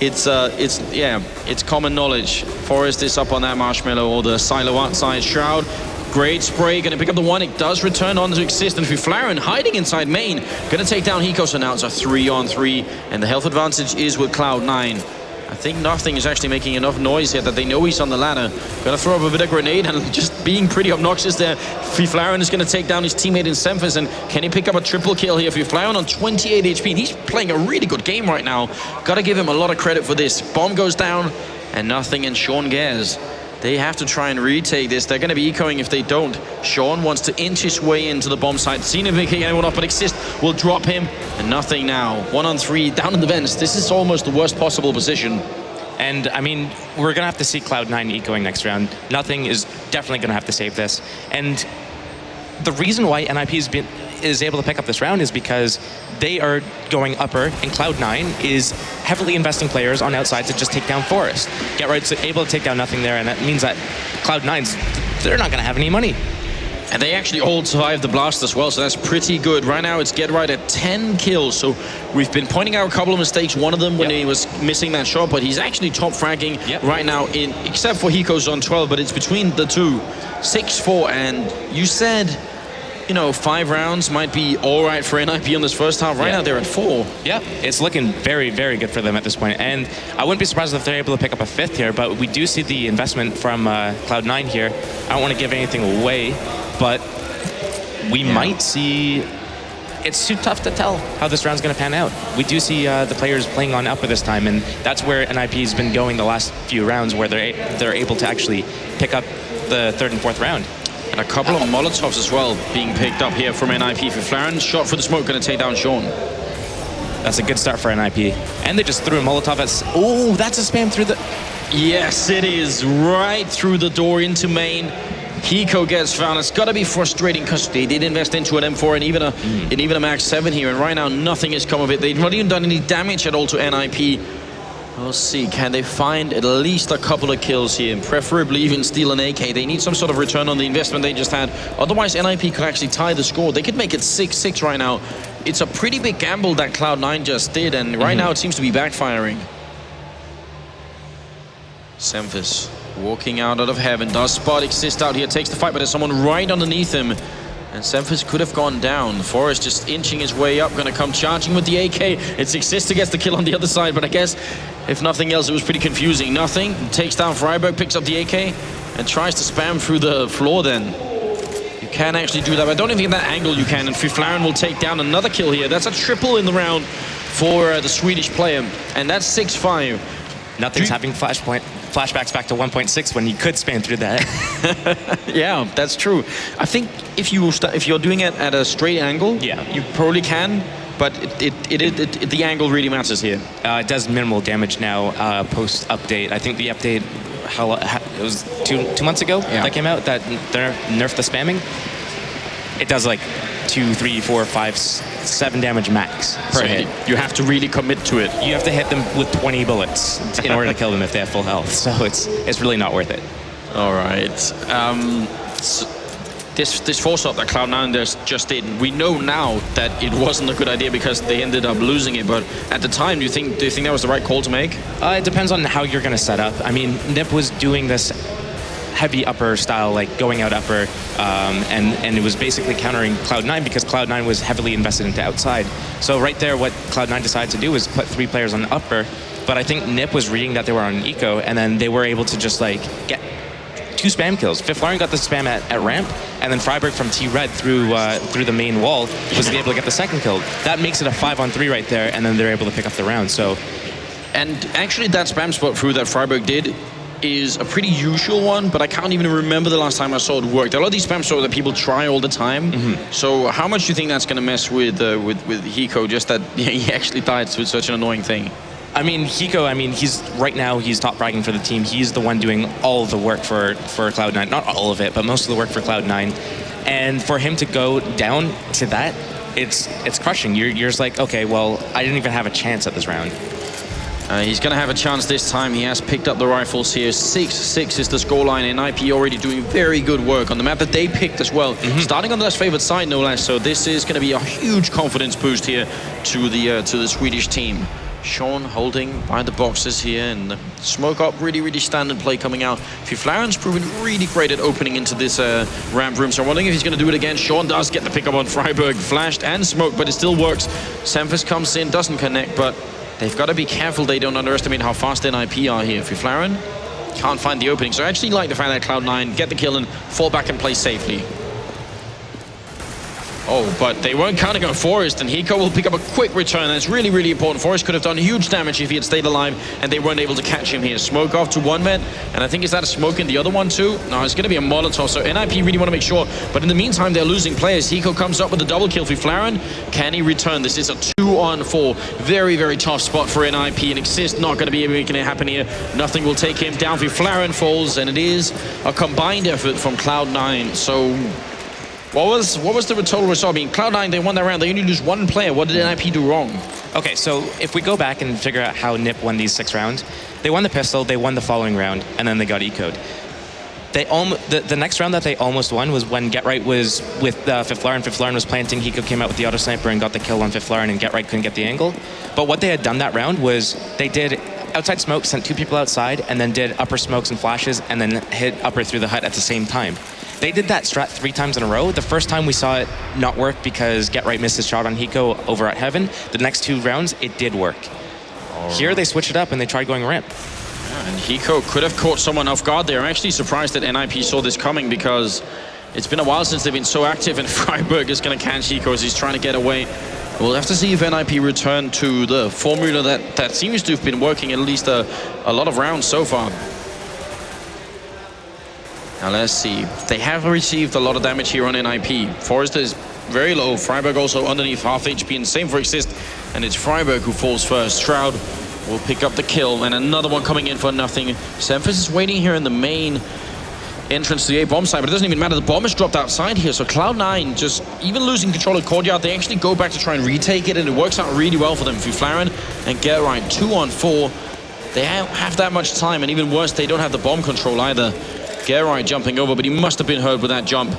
It's common knowledge. Forest is up on that marshmallow, or the silo outside. Shroud. Great spray, gonna pick up the 1. It does return on to Exist, and Fiflaren hiding inside main. Gonna take down Hiko, so now it's a 3-on-3, and the health advantage is with Cloud9. I think nothing is actually making enough noise here that they know he's on the ladder. Gonna throw up a bit of grenade and just being pretty obnoxious there. Fiflaren is gonna take down his teammate in Semphis, and can he pick up a triple kill here? Fiflaren on 28 HP, and he's playing a really good game right now. Gotta give him a lot of credit for this. Bomb goes down, and nothing, and Sean Gares. They have to try and retake this. They're going to be ecoing if they don't. Sean wants to inch his way into the bomb site. Seen him picking anyone up, but Exist will drop him. And nothing now. 1-on-3, down in the vents. This is almost the worst possible position. And I mean, we're going to have to see Cloud9 ecoing next round. Nothing is definitely going to have to save this. And the reason why NiP is able to pick up this round is because they are going upper, and Cloud9 is heavily investing players on outside to just take down Forest. Gerard's able to take down nothing there, and that means that Cloud9's, they're not going to have any money. And they actually all survived the blast as well, so that's pretty good. Right now, it's Gerard at 10 kills, so we've been pointing out a couple of mistakes. One of them when he was missing that shot, but he's actually top fragging right now, except for Hiko's on 12, but it's between the two. 6-4, and you said, you know, 5 rounds might be all right for NiP on this first half. Right now, they're at 4. Yeah, it's looking very, very good for them at this point. And I wouldn't be surprised if they're able to pick up a 5th here, but we do see the investment from Cloud9 here. I don't want to give anything away, but we might see... It's too tough to tell how this round's going to pan out. We do see the players playing on upper this time, and that's where NiP's been going the last few rounds, where they're able to actually pick up the 3rd and 4th round. And a couple of Molotovs as well being picked up here from NiP. Fiflaren shot for the smoke, going to take down Sean. That's a good start for NiP. And they just threw a Molotov at... Oh, that's a spam through the... Yes, it is. Right through the door into main. Hiko gets found. It's got to be frustrating because they did invest into an M4 and even a Max 7 here. And right now, nothing has come of it. They've not even done any damage at all to NiP. We'll see, can they find at least a couple of kills here, preferably even steal an AK. They need some sort of return on the investment they just had. Otherwise, NiP could actually tie the score. They could make it 6-6 right now. It's a pretty big gamble that Cloud9 just did, and right now it seems to be backfiring. Semphis walking out of heaven, does spot Exist out here, takes the fight, but there's someone right underneath him. And Semphis could have gone down. Forrest just inching his way up, gonna come charging with the AK. It's Exist who gets the kill on the other side, but I guess, if nothing else, it was pretty confusing. Nothing, takes down Freiberg, picks up the AK, and tries to spam through the floor then. You can actually do that, but I don't even think that angle you can, and Fiflaren will take down another kill here. That's a triple in the round for the Swedish player, and that's 6-5. Nothing's having flashbacks back to 1.6 when you could spam through that. Yeah, that's true. I think if you're doing it at a straight angle, you probably can, but the angle really matters here. It does minimal damage now post update. I think the update it was two months ago that came out that they nerfed the spamming. it does like 2, 3, 4, 5, 7 damage max per hit. You have to really commit to it. You have to hit them with 20 bullets in order to kill them if they have full health. So it's really not worth it. All right. So this force up that Cloud9 just did, we know now that it wasn't a good idea because they ended up losing it. But at the time, do you think that was the right call to make? It depends on how you're going to set up. I mean, NiP was doing this heavy upper style, like going out upper, and it was basically countering Cloud9 because Cloud9 was heavily invested into outside. So right there, what Cloud9 decided to do was put 3 players on upper. But I think NiP was reading that they were on eco, and then they were able to just like get 2 spam kills. Fiflaren got the spam at ramp, and then Freiburg from T-Red through the main wall was able to get the second kill. That makes it a 5-on-3 right there, and then they're able to pick up the round. So, and actually that spam spot through that Freiburg did is a pretty usual one, but I can't even remember the last time I saw it work. There are a lot of these spam spots that people try all the time. So how much do you think that's going to mess with Hiko, just that he actually died with such an annoying thing? I mean, Hiko, he's top fragging for the team. He's the one doing all of the work for Cloud9. Not all of it, but most of the work for Cloud9. And for him to go down to that, it's crushing. You're just like, okay, well, I didn't even have a chance at this round. He's going to have a chance this time. He has picked up the rifles here. 6-6 is the scoreline, and NiP already doing very good work on the map that they picked as well. Starting on the less favored side, no less. So this is going to be a huge confidence boost here to the Swedish team. Sean holding by the boxes here, and the smoke up, really standard play coming out. Fiflaren's proven really great at opening into this ramp room, so I'm wondering if he's going to do it again. Sean does get the pickup on Freiburg, flashed and smoked, but it still works. Semphis comes in, doesn't connect, but they've got to be careful they don't underestimate how fast NiP are here. Fiflaren can't find the opening, so I actually like the fact that Cloud9 get the kill and fall back and play safely. Oh, but they weren't counting on Forrest, and Hiko will pick up a quick return. That's really important. Forrest could have done huge damage if he had stayed alive, and they weren't able to catch him here. Smoke off to one man, and I think, is that a smoke in the other one too? No, it's going to be a Molotov, so NiP really want to make sure. But in the meantime, they're losing players. Hiko comes up with a double kill for Fiflaren. Can he return? This is a 2-on-4. Very NiP spot for NiP, and Exist not going to be making it happen here. Nothing will take him down. Fiflaren falls, and it is a combined effort from Cloud9. So What was the total result? I mean, Cloud9, they won that round. They only lose 1 player. What did NiP do wrong? Okay, so if we go back and figure out how NiP won these 6 rounds, they won the pistol, they won the following round, and then they got eco'd. The next round that they almost won was when GetRight was with Fiflaren. Fiflaren was planting, Hiko came out with the auto sniper and got the kill on Fiflaren, and GetRight couldn't get the angle. But what they had done that round was they did outside smoke, sent 2 people outside, and then did upper smokes and flashes, and then hit upper through the hut at the same time. They did that strat 3 times in a row. The first time we saw it not work because GetRight missed his shot on Hiko over at Heaven. The next 2 rounds, it did work. Here they switched it up and they tried going ramp. Yeah, and Hiko could have caught someone off guard there. I'm actually surprised that NiP saw this coming because it's been a while since they've been so active, and Freiburg is going to catch Hiko as he's trying to get away. We'll have to see if NiP return to the formula that seems to have been working at least a lot of rounds so far. Now let's see. They have received a lot of damage here on NiP. Forrest is very low. Freiburg also underneath half HP, and same for Exist. And it's Freiburg who falls first. Shroud will pick up the kill, and another one coming in for nothing. Semphis is waiting here in the main entrance to the A bomb site, but it doesn't even matter. The bomb is dropped outside here, so Cloud9 just even losing control of Courtyard, they actually go back to try and retake it, and it works out really well for them. Fiflaren and GetRight 2-on-4. They have that much time, and even worse, they don't have the bomb control either. GetRight jumping over, but he must have been hurt with that jump.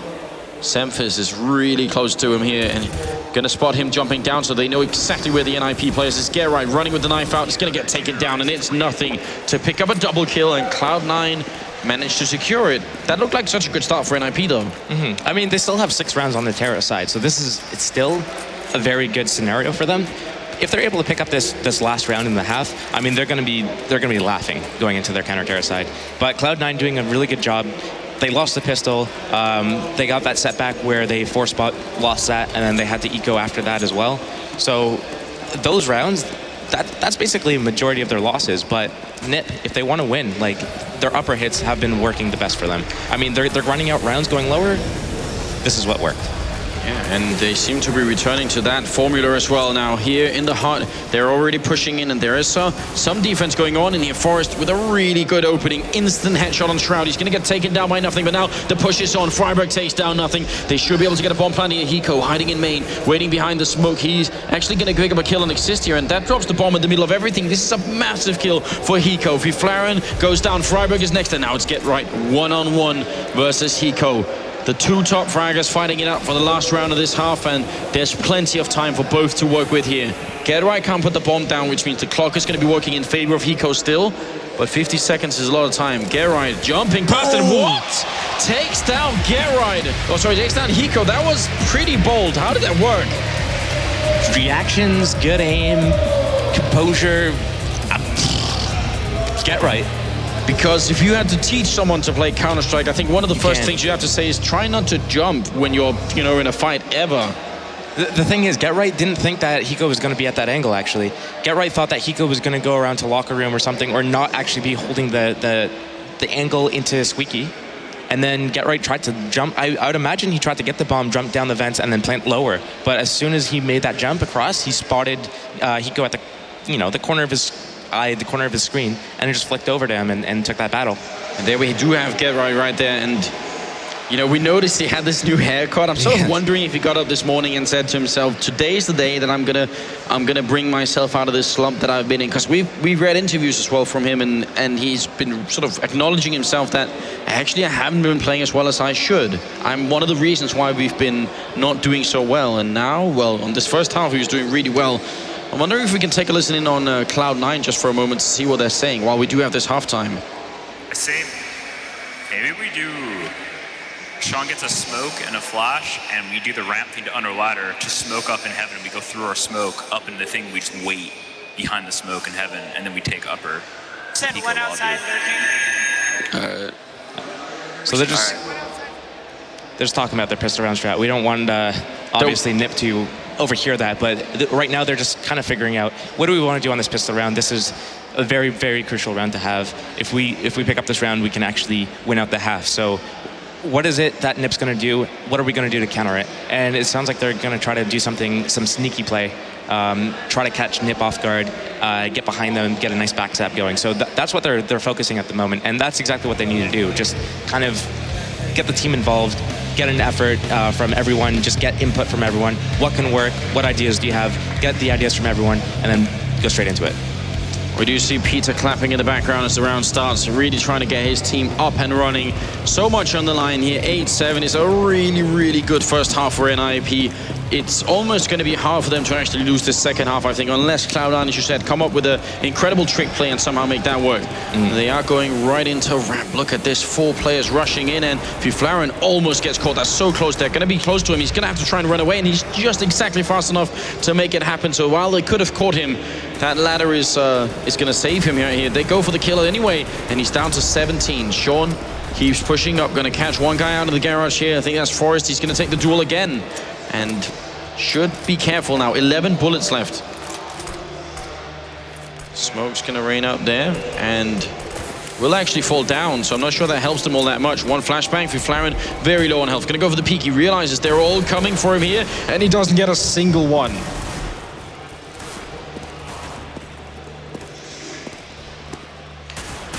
Semphis is really close to him here, and gonna spot him jumping down, so they know exactly where the NiP players is. GetRight running with the knife out. It's gonna get taken down, and it's nothing to pick up a double kill, and Cloud9 managed to secure it. That looked like such a good start for NiP though. I mean, they still have 6 rounds on the Terra side, so it's still a very good scenario for them. If they're able to pick up this last round in the half, I mean, they're gonna be laughing going into their counter Terra side. But Cloud9 doing a really good job. They lost the pistol. They got that setback where they 4-spot lost that, and then they had to eco after that as well. So those rounds, that's basically a majority of their losses. But NiP, if they want to win, like, their upper hits have been working the best for them. I mean, they're running out rounds going lower. This is what worked. Yeah, and they seem to be returning to that formula as well now. Here in the heart, they're already pushing in, and there is some defense going on in here. Forest with a really good opening. Instant headshot on Shroud. He's going to get taken down by nothing, but now the push is on. Freiburg takes down nothing. They should be able to get a bomb plant here. Hiko hiding in main, waiting behind the smoke. He's actually going to pick up a kill on Exist here, and that drops the bomb in the middle of everything. This is a massive kill for Hiko. Fiflaren goes down. Freiburg is next, and now it's Get Right one-on-one versus Hiko. The two top fraggers fighting it out for the last round of this half, and there's plenty of time for both to work with here. Get Right can't put the bomb down, which means the clock is going to be working in favor of Hiko still, but 50 seconds is a lot of time. Get Right jumping past it. What? Takes down Get Right. Oh, sorry, takes down Hiko. That was pretty bold. How did that work? Reactions, good aim, composure. Get Right. Because if you had to teach someone to play Counter-Strike, I think one of the first things you have to say is try not to jump when you're, in a fight ever. The thing is, Get Right didn't think that Hiko was going to be at that angle, actually. Get Right thought that Hiko was going to go around to locker room or something, or not actually be holding the angle into Squeaky. And then Get Right tried to jump. I would imagine he tried to get the bomb, jump down the vents, and then plant lower. But as soon as he made that jump across, he spotted Hiko at the corner of his eye, the corner of his screen, and it just flicked over to him and took that battle. And there we do have Get Right there, and we noticed he had this new haircut. I'm sort of wondering if he got up this morning and said to himself, today's the day that I'm gonna bring myself out of this slump that I've been in. Because we've read interviews as well from him, and he's been sort of acknowledging himself that actually I haven't been playing as well as I should. I'm one of the reasons why we've been not doing so well. And now, well, on this first half he was doing really well. I'm wondering if we can take a listen in on Cloud9 just for a moment to see what they're saying while we do have this halftime. I say, maybe we do. Sean gets a smoke and a flash, and we do the ramp thing to under ladder to smoke up in heaven. We go through our smoke up in the thing. We just wait behind the smoke in heaven, and then we take upper. Said one outside. So they're just talking about their pistol round strat. We don't want obviously NiP to overhear that, but right now they're just kind of figuring out what do we want to do on this pistol round. This is a very, very crucial round to have. If we pick up this round, we can actually win out the half. So what is it that NiP's going to do? What are we going to do to counter it? And it sounds like they're going to try to do some sneaky play, try to catch NiP off guard, get behind them, get a nice backstab going. So that's what they're focusing at the moment, and that's exactly what they need to do. Just kind of get the team involved, get an effort from everyone, just get input from everyone. What can work? What ideas do you have? Get the ideas from everyone, and then go straight into it. We do see Peter clapping in the background as the round starts, really trying to get his team up and running. So much on the line here. 8-7 is a really, really good first half for NiP. It's almost going to be hard for them to actually lose this second half, I think, unless Cloud9, as you said, come up with an incredible trick play and somehow make that work. They are going right into ramp. Look at this, 4 players rushing in, and Fiflaren almost gets caught. That's so close. They're going to be close to him. He's going to have to try and run away, and he's just exactly fast enough to make it happen. So while they could have caught him, that ladder is going to save him here. They go for the kill anyway, and he's down to 17. Sean keeps pushing up, going to catch one guy out of the garage here. I think that's Forrest. He's going to take the duel again, and should be careful now. 11 bullets left. Smoke's going to rain up there, and will actually fall down, so I'm not sure that helps them all that much. One flashbang for Fiflaren, very low on health. Going to go for the peek. He realizes they're all coming for him here, and he doesn't get a single one.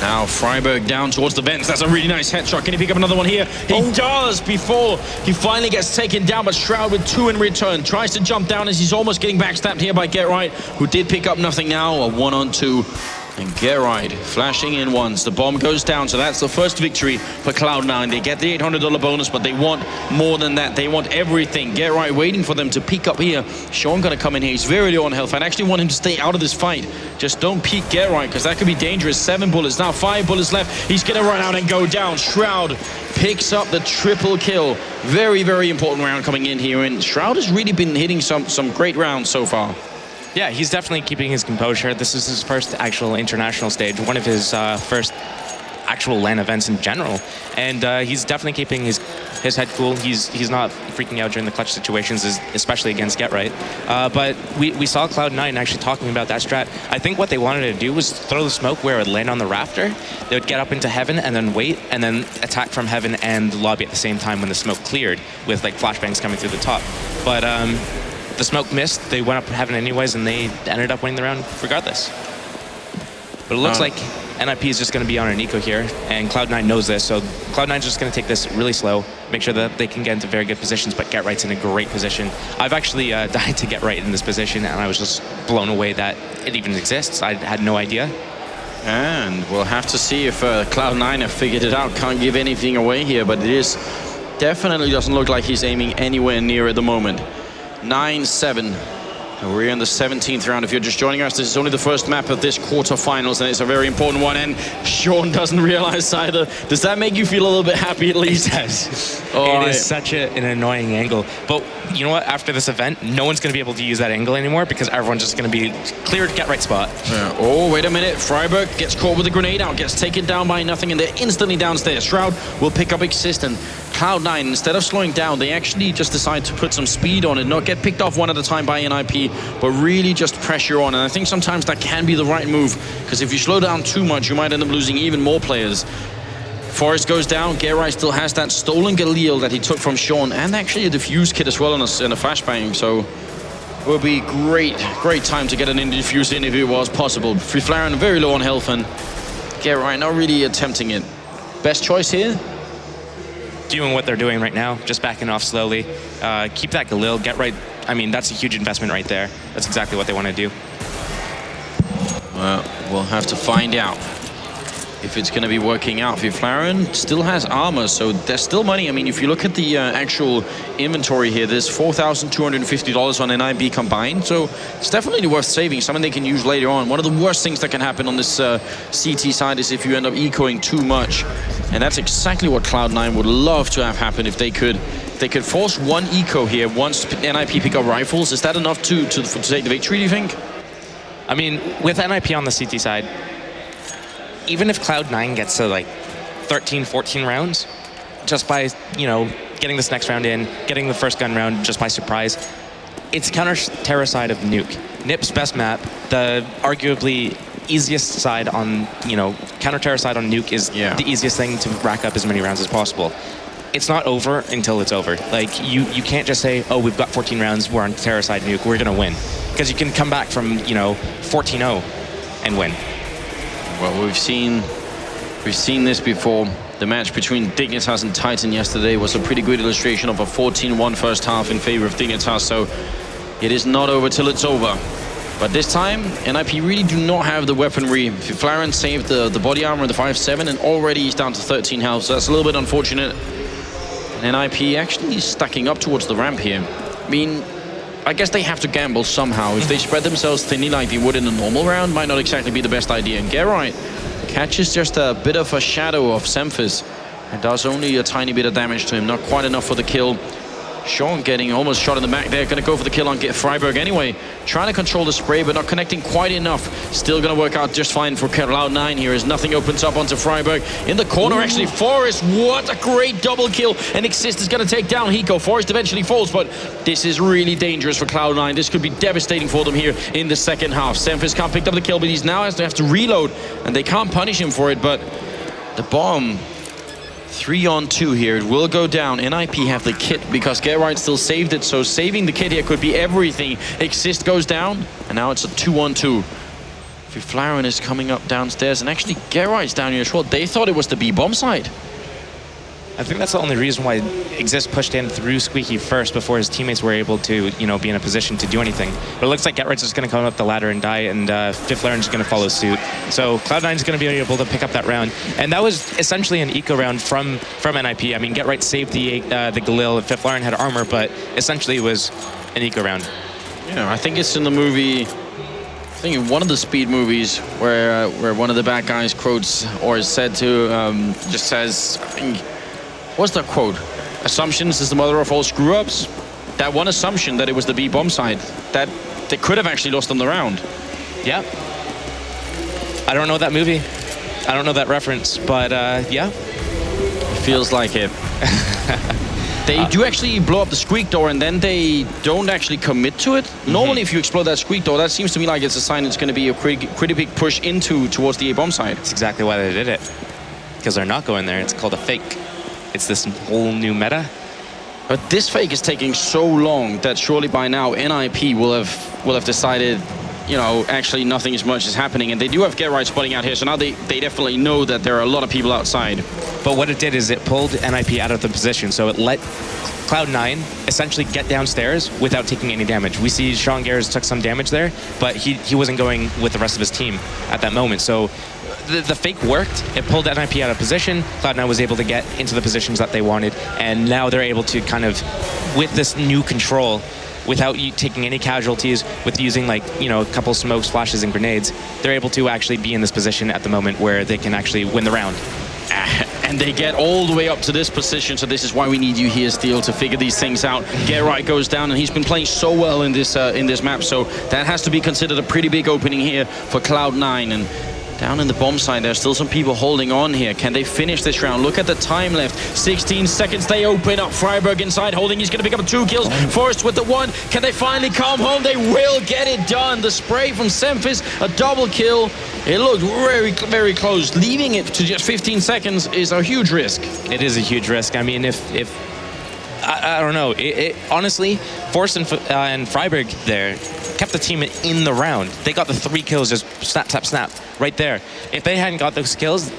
Now Freiburg down towards the vents. That's a really nice headshot. Can he pick up another one here? He does before he finally gets taken down, but Shroud with 2 in return. Tries to jump down as he's almost getting backstabbed here by Get Right, who did pick up nothing now. A 1-on-2. And Get Right flashing in once. The bomb goes down, so that's the first victory for Cloud9. They get the $800 bonus, but they want more than that. They want everything. Get Right waiting for them to peek up here. Sean gonna come in here. He's very low on health. I'd actually want him to stay out of this fight. Just don't peek Get Right, because that could be dangerous. 7 bullets, now 5 bullets left. He's gonna run out and go down. Shroud picks up the triple kill. Very, very important round coming in here. And Shroud has really been hitting some great rounds so far. Yeah, he's definitely keeping his composure. This is his first actual international stage, one of his first actual LAN events in general. And he's definitely keeping his his head cool. He's not freaking out during the clutch situations, especially against Get Right. But we saw Cloud9 actually talking about that strat. I think what they wanted to do was throw the smoke where it would land on the rafter. They would get up into heaven and then wait, and then attack from heaven and the lobby at the same time when the smoke cleared, with like flashbangs coming through the top. But the smoke missed. They went up heaven anyways, and they ended up winning the round regardless. But it looks like NiP is just going to be on an eco here, and Cloud9 knows this, so Cloud9 is just going to take this really slow, make sure that they can get into very good positions, but Get Right's in a great position. I've actually died to Get Right in this position, and I was just blown away that it even exists. I had no idea. And we'll have to see if Cloud9 have figured it out. Can't give anything away here, but it is definitely doesn't look like he's aiming anywhere near at the moment. 9-7. We're in the 17th round. If you're just joining us, this is only the first map of this quarterfinals, and it's a very important one. And Sean doesn't realize either. Does that make you feel a little bit happy at least? It does. It is such an annoying angle. But you know what? After this event, no one's going to be able to use that angle anymore because everyone's just going to be cleared Get Right spot. Yeah. Oh, wait a minute. Freiburg gets caught with a grenade out, gets taken down by nothing, and they're instantly downstairs. Shroud will pick up Exist, and Cloud9, instead of slowing down, they actually just decide to put some speed on it, not get picked off one at a time by NiP, but really just pressure on. And I think sometimes that can be the right move, because if you slow down too much, you might end up losing even more players. Forest goes down. Gerai still has that stolen Galil that he took from Sean, and actually a defuse kit as well in a flashbang. So it would be great time to get an defuse in if it was possible. Friflaren very low on health, and Gerai not really attempting it. Best choice here? Doing what they're doing right now, just backing off slowly. Keep that Galil, Get Right. I mean, that's a huge investment right there. That's exactly what they want to do. Well, we'll have to find out if it's going to be working out. Friflaren still has armor, so there's still money. I mean, if you look at the actual inventory here, there's $4,250 on NIB combined, so it's definitely worth saving, something they can use later on. One of the worst things that can happen on this CT side is if you end up ecoing too much, and that's exactly what Cloud9 would love to have happen if they could. They could force one eco here once NIP pick up rifles. Is that enough to take the victory, do you think? I mean, with NIP on the CT side, even if Cloud9 gets to like 13, 14 rounds, just by, you know, getting this next round in, getting the first gun round just by surprise, it's counter-terror side of Nuke. NiP's best map, the arguably easiest side on, you know, counter-terror side on Nuke is the easiest thing to rack up as many rounds as possible. It's not over until it's over. Like, you can't just say, oh, we've got 14 rounds, we're on terror side Nuke, we're gonna win. Because you can come back from, you know, 14-0 and win. Well, we've seen this before. The match between Dignitas and Titan yesterday was a pretty good illustration of a 14-1 first half in favor of Dignitas, so it is not over till it's over. But this time, NIP really do not have the weaponry. Friflaren saved the body armor and the 5-7, and already he's down to 13 health, so that's a little bit unfortunate. And NIP actually stacking up towards the ramp here. I mean, I guess they have to gamble somehow. If they spread themselves thinly like they would in a normal round, might not exactly be the best idea. And Gerai catches just a bit of a shadow of Semphis and does only a tiny bit of damage to him, not quite enough for the kill. Sean getting almost shot in the back there, gonna go for the kill on Freiburg anyway. Trying to control the spray, but not connecting quite enough. Still gonna work out just fine for Cloud9 here as nothing opens up onto Freiburg. In the corner, actually, Forest, what a great double kill. And Exist is gonna take down Hiko. Forest eventually falls, but this is really dangerous for Cloud9. This could be devastating for them here in the second half. Semphis can't pick up the kill, but he's now has to have to reload, and they can't punish him for it, but the bomb, 3-on-2 here. It will go down. NIP have the kit because Gerard still saved it, so saving the kit here could be everything. Exist goes down, and now it's a 2-on-2. Friflaren is coming up downstairs, and actually Gerard's down here as well. They thought it was the B-bomb side. I think that's the only reason why Exist pushed in through Squeaky first before his teammates were able to, you know, be in a position to do anything. But it looks like Getright's just going to come up the ladder and die, and Friflaren's going to follow suit. So Cloud9's going to be able to pick up that round. And that was essentially an eco round from NIP. I mean, Getright saved the Galil, Friflaren had armor, but essentially it was an eco round. Yeah, I think it's in the movie, I think in one of the Speed movies where one of the bad guys quotes or is said to, just says, I think, what's that quote? Assumptions is the mother of all screw-ups. That one assumption that it was the B-bomb side, that they could have actually lost them the round. Yeah. I don't know that movie. I don't know that reference, but yeah. Feels like it. They do actually blow up the squeak door, and then they don't actually commit to it. Normally, if you explode that squeak door, that seems to me like it's a sign it's going to be a pretty big push towards the A bomb side. That's exactly why they did it. Because they're not going there. It's called a fake. It's this whole new meta. But this fake is taking so long that surely by now NiP will have decided, you know, actually nothing as much is happening, and they do have Get Right spotting out here, so now they definitely know that there are a lot of people outside. But what it did is it pulled NiP out of the position, so it let Cloud9 essentially get downstairs without taking any damage. We see Sean Garrett took some damage there, but he wasn't going with the rest of his team at that moment. So the fake worked. It pulled NiP out of position. Cloud9 was able to get into the positions that they wanted, and now they're able to kind of, with this new control, without taking any casualties, with using like, you know, a couple smokes, flashes, and grenades, they're able to actually be in this position at the moment where they can actually win the round. And they get all the way up to this position, so this is why we need you here, Steel, to figure these things out. Get Right goes down, and he's been playing so well in this map, so that has to be considered a pretty big opening here for Cloud9. And down in the bomb side, there's still some people holding on here. Can they finish this round? Look at the time left. 16 seconds. They open up. Freiburg inside holding. He's going to pick up 2 kills. Forrest with the 1. Can they finally come home? They will get it done. The spray from Semphis, a double kill. It looked very, very close. Leaving it to just 15 seconds is a huge risk. It is a huge risk. I mean, if I don't know. Honestly, Forrest and Freiburg there kept the team in the round. They got the 3 kills, just snap, snap, snap, right there. If they hadn't got those kills,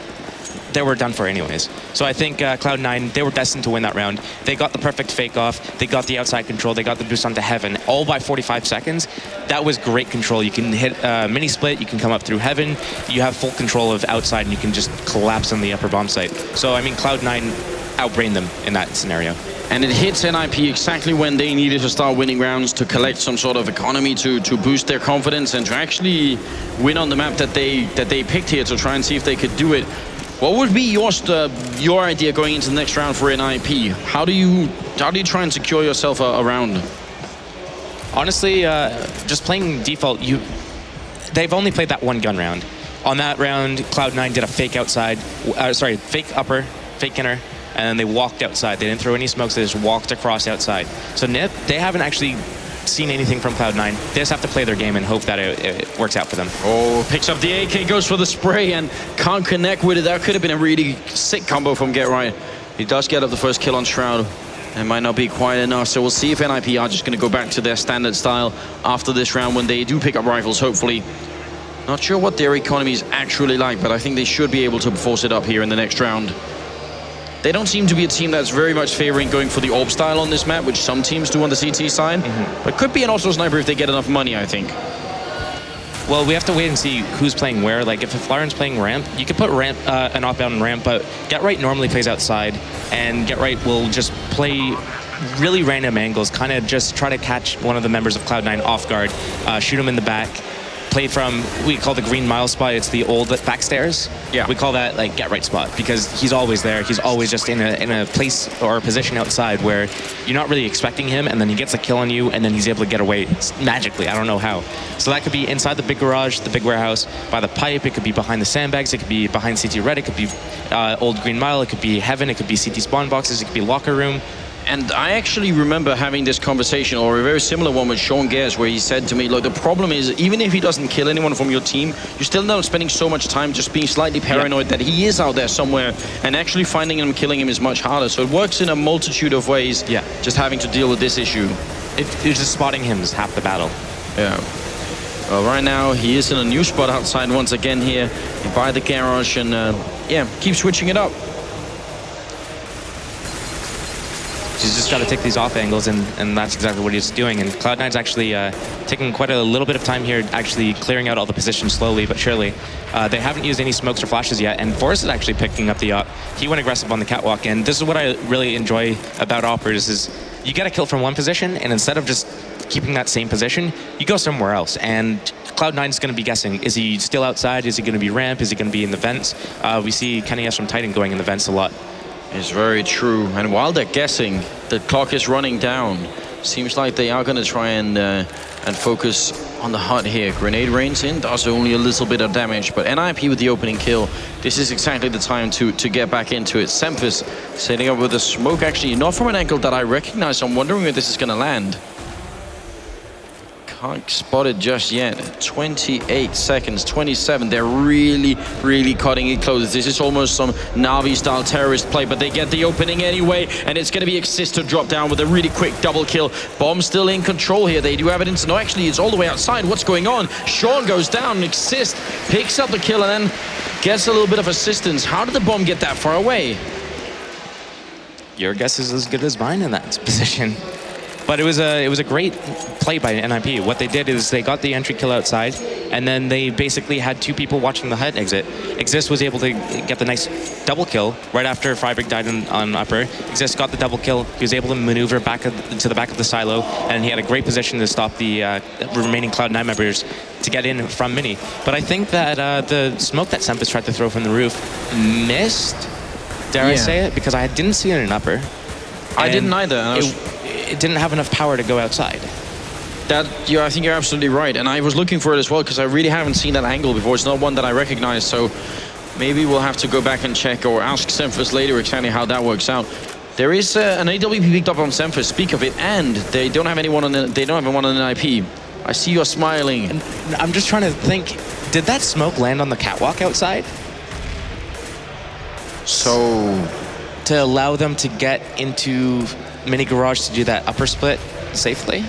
they were done for anyways. So I think Cloud9, they were destined to win that round. They got the perfect fake off. They got the outside control. They got the boost onto Heaven, all by 45 seconds. That was great control. You can hit mini split. You can come up through Heaven. You have full control of outside, and you can just collapse on the upper bomb site. So, I mean, Cloud9 outbrained them in that scenario. And it hits NiP exactly when they needed to start winning rounds, to collect some sort of economy, to boost their confidence, and to actually win on the map that they picked here, to try and see if they could do it. What would be your idea going into the next round for NiP? How do you try and secure yourself a round? Honestly, just playing default, they've only played that 1 gun round. On that round, Cloud9 did a fake outside, fake upper, fake inner, and then they walked outside. They didn't throw any smokes, they just walked across outside. So NiP, they haven't actually seen anything from Cloud9. They just have to play their game and hope that it works out for them. Oh, picks up the AK, goes for the spray, and can't connect with it. That could have been a really sick combo from Get Right. He does get up the first kill on Shroud. It might not be quite enough, so we'll see if NiP are just going to go back to their standard style after this round when they do pick up rifles, hopefully. Not sure what their economy is actually like, but I think they should be able to force it up here in the next round. They don't seem to be a team that's very much favoring going for the AWP style on this map, which some teams do on the CT side. But could be an auto sniper if they get enough money, I think. Well, we have to wait and see who's playing where. Like, if Flaren's playing ramp, you could put ramp, an outbound ramp, but Get Right normally plays outside, and Get Right will just play really random angles, kind of just try to catch one of the members of Cloud9 off guard, shoot him in the back, play from, we call the green mile spot, it's the old back stairs. Yeah. We call that like Get Right spot, because he's always there. He's always just in a place or a position outside where you're not really expecting him, and then he gets a kill on you, and then he's able to get away magically. I don't know how. So that could be inside the big garage, the big warehouse, by the pipe, it could be behind the sandbags, it could be behind CT Red, it could be old green mile, it could be Heaven, it could be CT spawn boxes, it could be locker room. And I actually remember having this conversation, or a very similar one with Sean Garrett, where he said to me, look, the problem is, even if he doesn't kill anyone from your team, you're still not spending so much time just being slightly paranoid that he is out there somewhere, and actually finding him and killing him is much harder. So it works in a multitude of ways, just having to deal with this issue. It's just spotting him is half the battle. Yeah. Well, right now, he is in a new spot outside once again here by the garage, and keep switching it up. He's just got to take these off angles, and that's exactly what he's doing. And Cloud9's actually taking quite a little bit of time here, actually clearing out all the positions slowly but surely. They haven't used any smokes or flashes yet, and Forrest is actually picking up the op. He went aggressive on the catwalk, and this is what I really enjoy about operators is you get a kill from one position, and instead of just keeping that same position, you go somewhere else. And Cloud9's going to be guessing, is he still outside? Is he going to be ramp? Is he going to be in the vents? We see Kenny S from Titan going in the vents a lot. It's very true. And while they're guessing, the clock is running down. Seems like they are going to try and focus on the hut here. Grenade rains in, does only a little bit of damage, but NiP with the opening kill. This is exactly the time to get back into it. Semphis setting up with a smoke, actually not from an angle that I recognize. I'm wondering if this is gonna land. Can't spot it just yet. 28 seconds, 27. They're really, really cutting it close. This is almost some Na'Vi-style terrorist play, but they get the opening anyway, and it's going to be Exist to drop down with a really quick double kill. Bomb still in control here. They do have it in. No, actually, it's all the way outside. What's going on? Sean goes down. Exist picks up the kill and then gets a little bit of assistance. How did the bomb get that far away? Your guess is as good as mine in that position. But it was a great play by NiP. What they did is they got the entry kill outside, and then they basically had 2 people watching the hut exit. Exist was able to get the nice double kill right after Freiberg died on upper. Exist got the double kill. He was able to maneuver back to the back of the silo, and he had a great position to stop the remaining Cloud9 members to get in from Mini. But I think that the smoke that Semphis tried to throw from the roof missed, dare I say it, because I didn't see it in upper. I didn't either. It didn't have enough power to go outside. I think you're absolutely right, and I was looking for it as well because I really haven't seen that angle before. It's not one that I recognize, so maybe we'll have to go back and check or ask Semphis later exactly how that works out. There is an AWP picked up on Semphis. Speak of it, and they don't have anyone on the NiP. I see you're smiling. And I'm just trying to think. Did that smoke land on the catwalk outside? So to allow them to get into Mini Garage to do that upper split safely?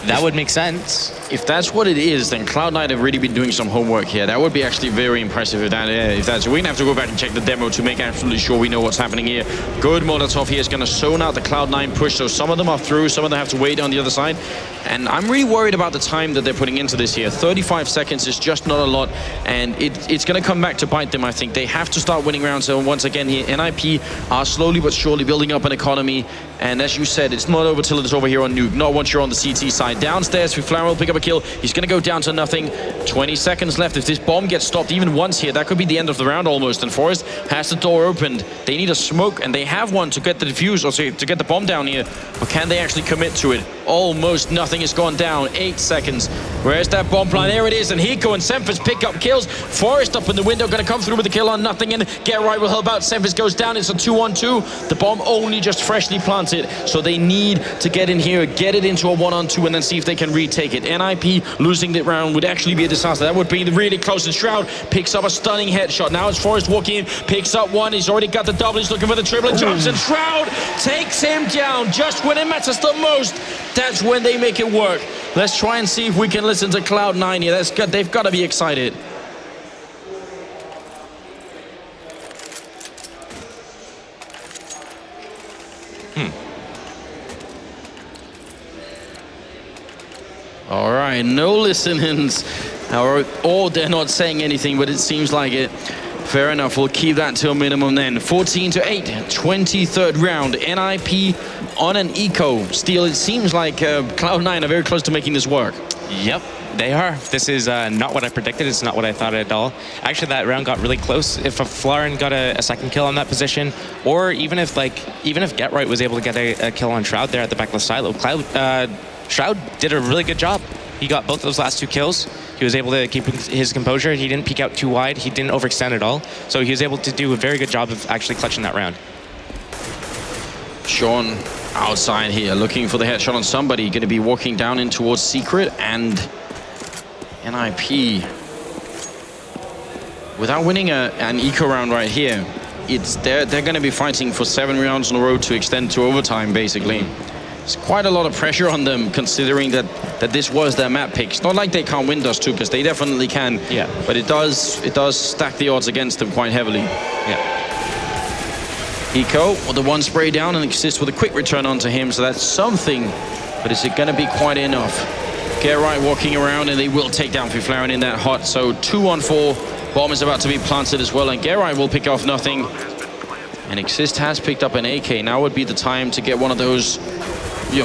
That would make sense. If that's what it is, then Cloud9 have really been doing some homework here. That would be actually very impressive if that's. We're gonna have to go back and check the demo to make absolutely sure we know what's happening here. Good Molotov here is gonna zone out the Cloud9 push, so some of them are through, some of them have to wait on the other side. And I'm really worried about the time that they're putting into this here. 35 seconds is just not a lot, and it's gonna come back to bite them, I think. They have to start winning rounds, so once again here, NiP are slowly but surely building up an economy. And as you said, it's not over till it's over here on Nuke, not once you're on the CT side. Downstairs, Flower will pick up a kill. He's going to go down to nothing. 20 seconds left. If this bomb gets stopped even once here, that could be the end of the round almost. And Forest has the door opened. They need a smoke, and they have one to get the defuse, or to get the bomb down here. But can they actually commit to it? Almost nothing has gone down. 8 seconds. Where's that bomb plan? There it is. And Hiko and Semphis pick up kills. Forest up in the window, going to come through with a kill on nothing. And Get Right will help out. Semphis goes down. It's a 2-on-2. The bomb only just freshly planted. So they need to get in here, get it into a 1-on-2, and then see if they can retake it. NiP losing the round would actually be a disaster. That would be really close. And Shroud picks up a stunning headshot. Now it's Forrest walking in, picks up one. He's already got the double. He's looking for the triple. Jumps, and Shroud takes him down just when it matters the most. That's when they make it work. Let's try and see if we can listen to Cloud9 here. That's good. They've got to be excited. All right, no listenings, or they're not saying anything, but it seems like it. Fair enough, we'll keep that to a minimum then. 14-8, 23rd round. NiP on an eco steal. It seems like Cloud9 are very close to making this work. Yep, they are. This is not what I predicted. It's not what I thought at all. Actually, that round got really close. If Flaren got a second kill on that position, or even if Get Right was able to get a kill on Shroud there at the back of the silo, Shroud did a really good job. He got both those last 2 kills. He was able to keep his composure. He didn't peek out too wide. He didn't overextend at all. So he was able to do a very good job of actually clutching that round. Sean outside here, looking for the headshot on somebody. Going to be walking down in towards Secret, and NiP, without winning an eco round right here, they're going to be fighting for 7 rounds in a row to extend to overtime, basically. It's quite a lot of pressure on them, considering that this was their map pick. It's not like they can't win Dust 2, because they definitely can. Yeah. But it does stack the odds against them quite heavily. Yeah. Eco with the 1 spray down, and Exist with a quick return onto him, so that's something. But is it going to be quite enough? Get Right walking around, and they will take down Fiflaren in that hot. So 2-on-4. Bomb is about to be planted as well, and Get Right will pick off nothing. And Exist has picked up an AK. Now would be the time to get one of those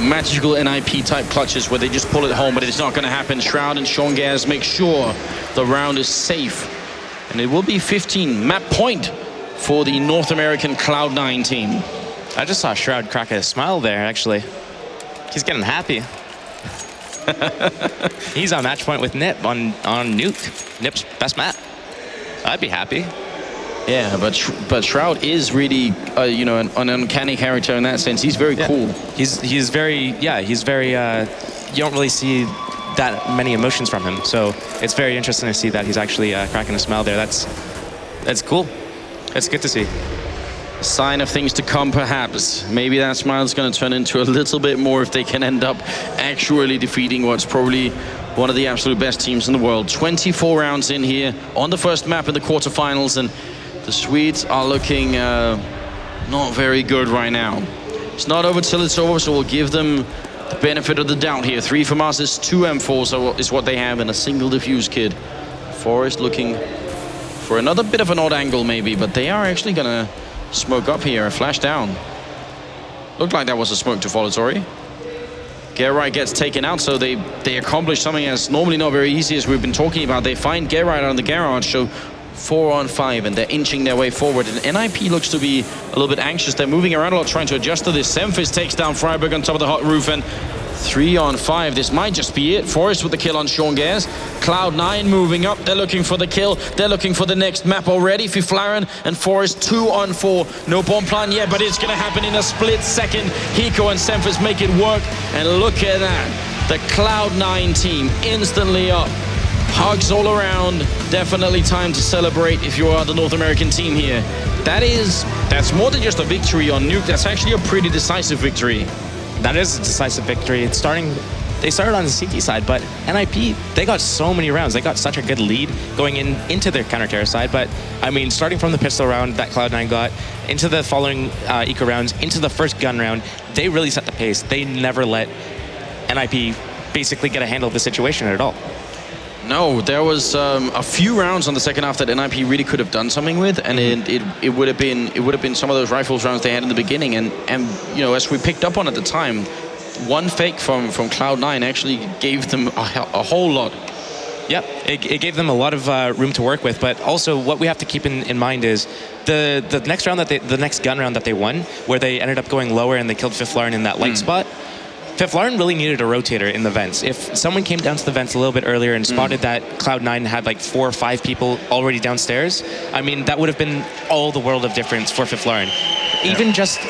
magical NiP type clutches where they just pull it home, but it's not going to happen. Shroud and Sean Gaz make sure the round is safe. And it will be 15 map point for the North American Cloud9 team. I just saw Shroud crack a smile there, actually. He's getting happy. He's on match point with NiP on Nuke. NiP's best map. I'd be happy. Yeah, but Shroud is really, you know, an uncanny character in that sense. He's very cool. He's very, you don't really see that many emotions from him. So it's very interesting to see that he's actually cracking a smile there. That's cool. It's good to see. A sign of things to come, perhaps. Maybe that smile is going to turn into a little bit more if they can end up actually defeating what's probably one of the absolute best teams in the world. 24 rounds in here on the first map in the quarterfinals, and the Swedes are looking not very good right now. It's not over till it's over, so we'll give them the benefit of the doubt here. 3 FAMASs, 2 M4s is what they have in a single defuse kit. Forest looking for another bit of an odd angle maybe, but they are actually gonna smoke up here, a flash down. Looked like that was a smoke to follow Tori. Gerite gets taken out, so they accomplish something that's normally not very easy, as we've been talking about. They find Gerite on the garage, so 4 on 5, and they're inching their way forward. And NiP looks to be a little bit anxious. They're moving around a lot, trying to adjust to this. Semphis takes down Freiburg on top of the hot roof, and 3 on 5. This might just be it. Forest with the kill on Sean Gares. Cloud9 moving up. They're looking for the kill. They're looking for the next map already. Fiflaren and Forest 2 on 4. No bomb plan yet, but it's going to happen in a split second. Hiko and Semphis make it work. And look at that. The Cloud9 team instantly up. Hugs all around. Definitely time to celebrate if you are the North American team here. That's more than just a victory on Nuke. That's actually a pretty decisive victory. That is a decisive victory. They started on the CT side, but NiP, they got so many rounds. They got such a good lead going into their counter-terror side. But I mean, starting from the pistol round that Cloud9 got, into the following eco rounds, into the first gun round, they really set the pace. They never let NiP basically get a handle of the situation at all. No, there was a few rounds on the second half that NiP really could have done something with, and it would have been some of those rifles rounds they had in the beginning, and you know, as we picked up on at the time, one fake from Cloud9 actually gave them a whole lot. Yep, it gave them a lot of room to work with, but also what we have to keep in mind is the next round the next gun round that they won, where they ended up going lower and they killed Fiflaren in that light spot. Fiflaren really needed a rotator in the vents. If someone came down to the vents a little bit earlier and spotted that Cloud9 had like 4 or 5 people already downstairs, I mean, that would have been all the world of difference for Fiflaren. Even just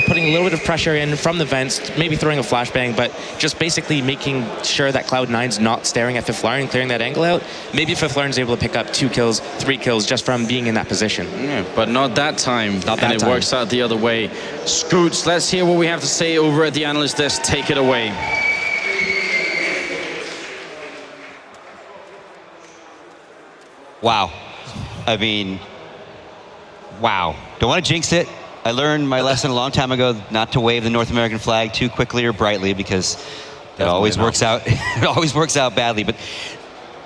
putting a little bit of pressure in from the vents, maybe throwing a flashbang, but just basically making sure that Cloud9's not staring at Fiflaren, clearing that angle out. Maybe Fiflaren's able to pick up 2 kills, 3 kills just from being in that position. Yeah, but not that time. And it works out the other way. Scoots, let's hear what we have to say over at the analyst desk. Take it away. Wow. I mean, wow. Don't want to jinx it. I learned my lesson a long time ago not to wave the North American flag too quickly or brightly, because it always works out. It always works out badly. But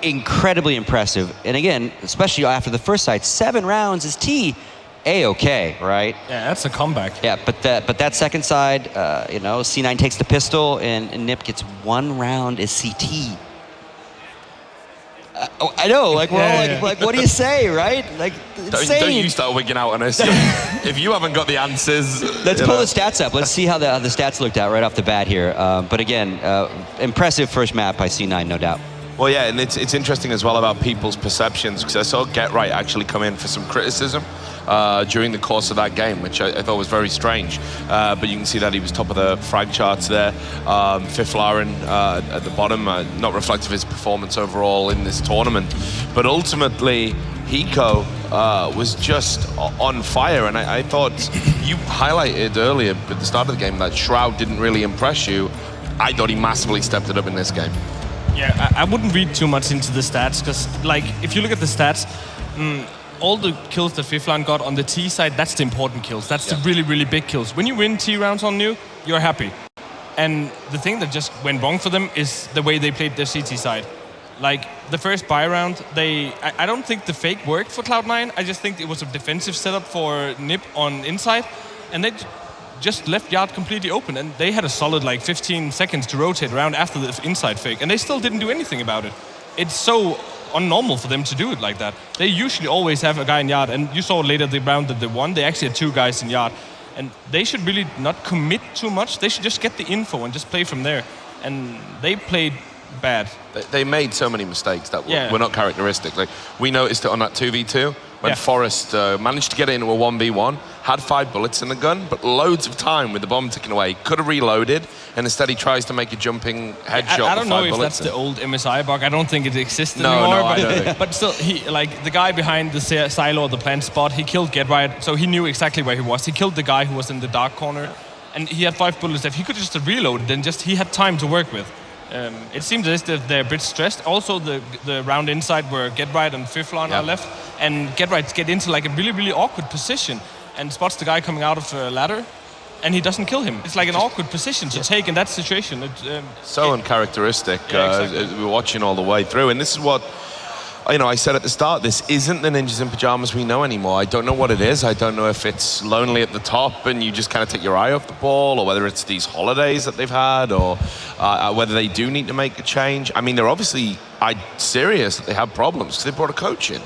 incredibly impressive. And again, especially after the first side, 7 rounds is T. A-okay, right? Yeah, that's a comeback. Yeah, but that second side, you know, C9 takes the pistol and NiP gets 1 round as CT. I know, like, we're all like, what do you say, right? Like, don't you start wigging out on us. If you haven't got the answers. Let's pull the stats up. Let's see how the stats looked out right off the bat here. But again, impressive first map by C9, no doubt. Well, yeah, and it's interesting as well about people's perceptions, because I saw Gerite actually come in for some criticism during the course of that game, which I thought was very strange. But you can see that he was top of the frag charts there. Fiflaren at the bottom, not reflective of his performance overall in this tournament. But ultimately, Hiko was just on fire, and I thought you highlighted earlier at the start of the game that Shroud didn't really impress you. I thought he massively stepped it up in this game. Yeah, I wouldn't read too much into the stats, because, like, if you look at the stats, all the kills that Fiflaren got on the T side, that's the important kills. That's the really, really big kills. When you win T rounds on Nuke, you're happy. And the thing that just went wrong for them is the way they played their CT side. Like, the first buy round, I don't think the fake worked for Cloud9. I just think it was a defensive setup for NiP on inside. And they just left yard completely open, and they had a solid like 15 seconds to rotate around after the inside fake, and they still didn't do anything about it. It's so unnormal for them to do it like that. They usually always have a guy in yard, and you saw later the round that they won, they actually had 2 guys in yard, and they should really not commit too much. They should just get the info and just play from there. And they played bad. They made so many mistakes that were not characteristic. Like, we noticed it on that 2v2 when Forrest managed to get into a 1v1, had 5 bullets in the gun, but loads of time with the bomb ticking away. Could have reloaded, and instead he tries to make a jumping headshot. I don't know if that's the old MSI bug. I don't think it exists anymore. I don't think. But still, the guy behind the silo or the plant spot, he killed GetRight, so he knew exactly where he was. He killed the guy who was in the dark corner, and he had 5 bullets left. He could just have reloaded, and he had time to work with. It seems as if they're a bit stressed. Also, the round inside where GetRight and Fiflon are left, and GetRight get into like a really, really awkward position and spots the guy coming out of a ladder, and he doesn't kill him. It's like an awkward position to take in that situation. Uncharacteristic. Exactly. We're watching all the way through, and this is what I said at the start, this isn't the Ninjas in Pajamas we know anymore. I don't know what it is. I don't know if it's lonely at the top and you just kind of take your eye off the ball, or whether it's these holidays that they've had, or whether they do need to make a change. I mean, they're obviously serious that they have problems because they brought a coach in.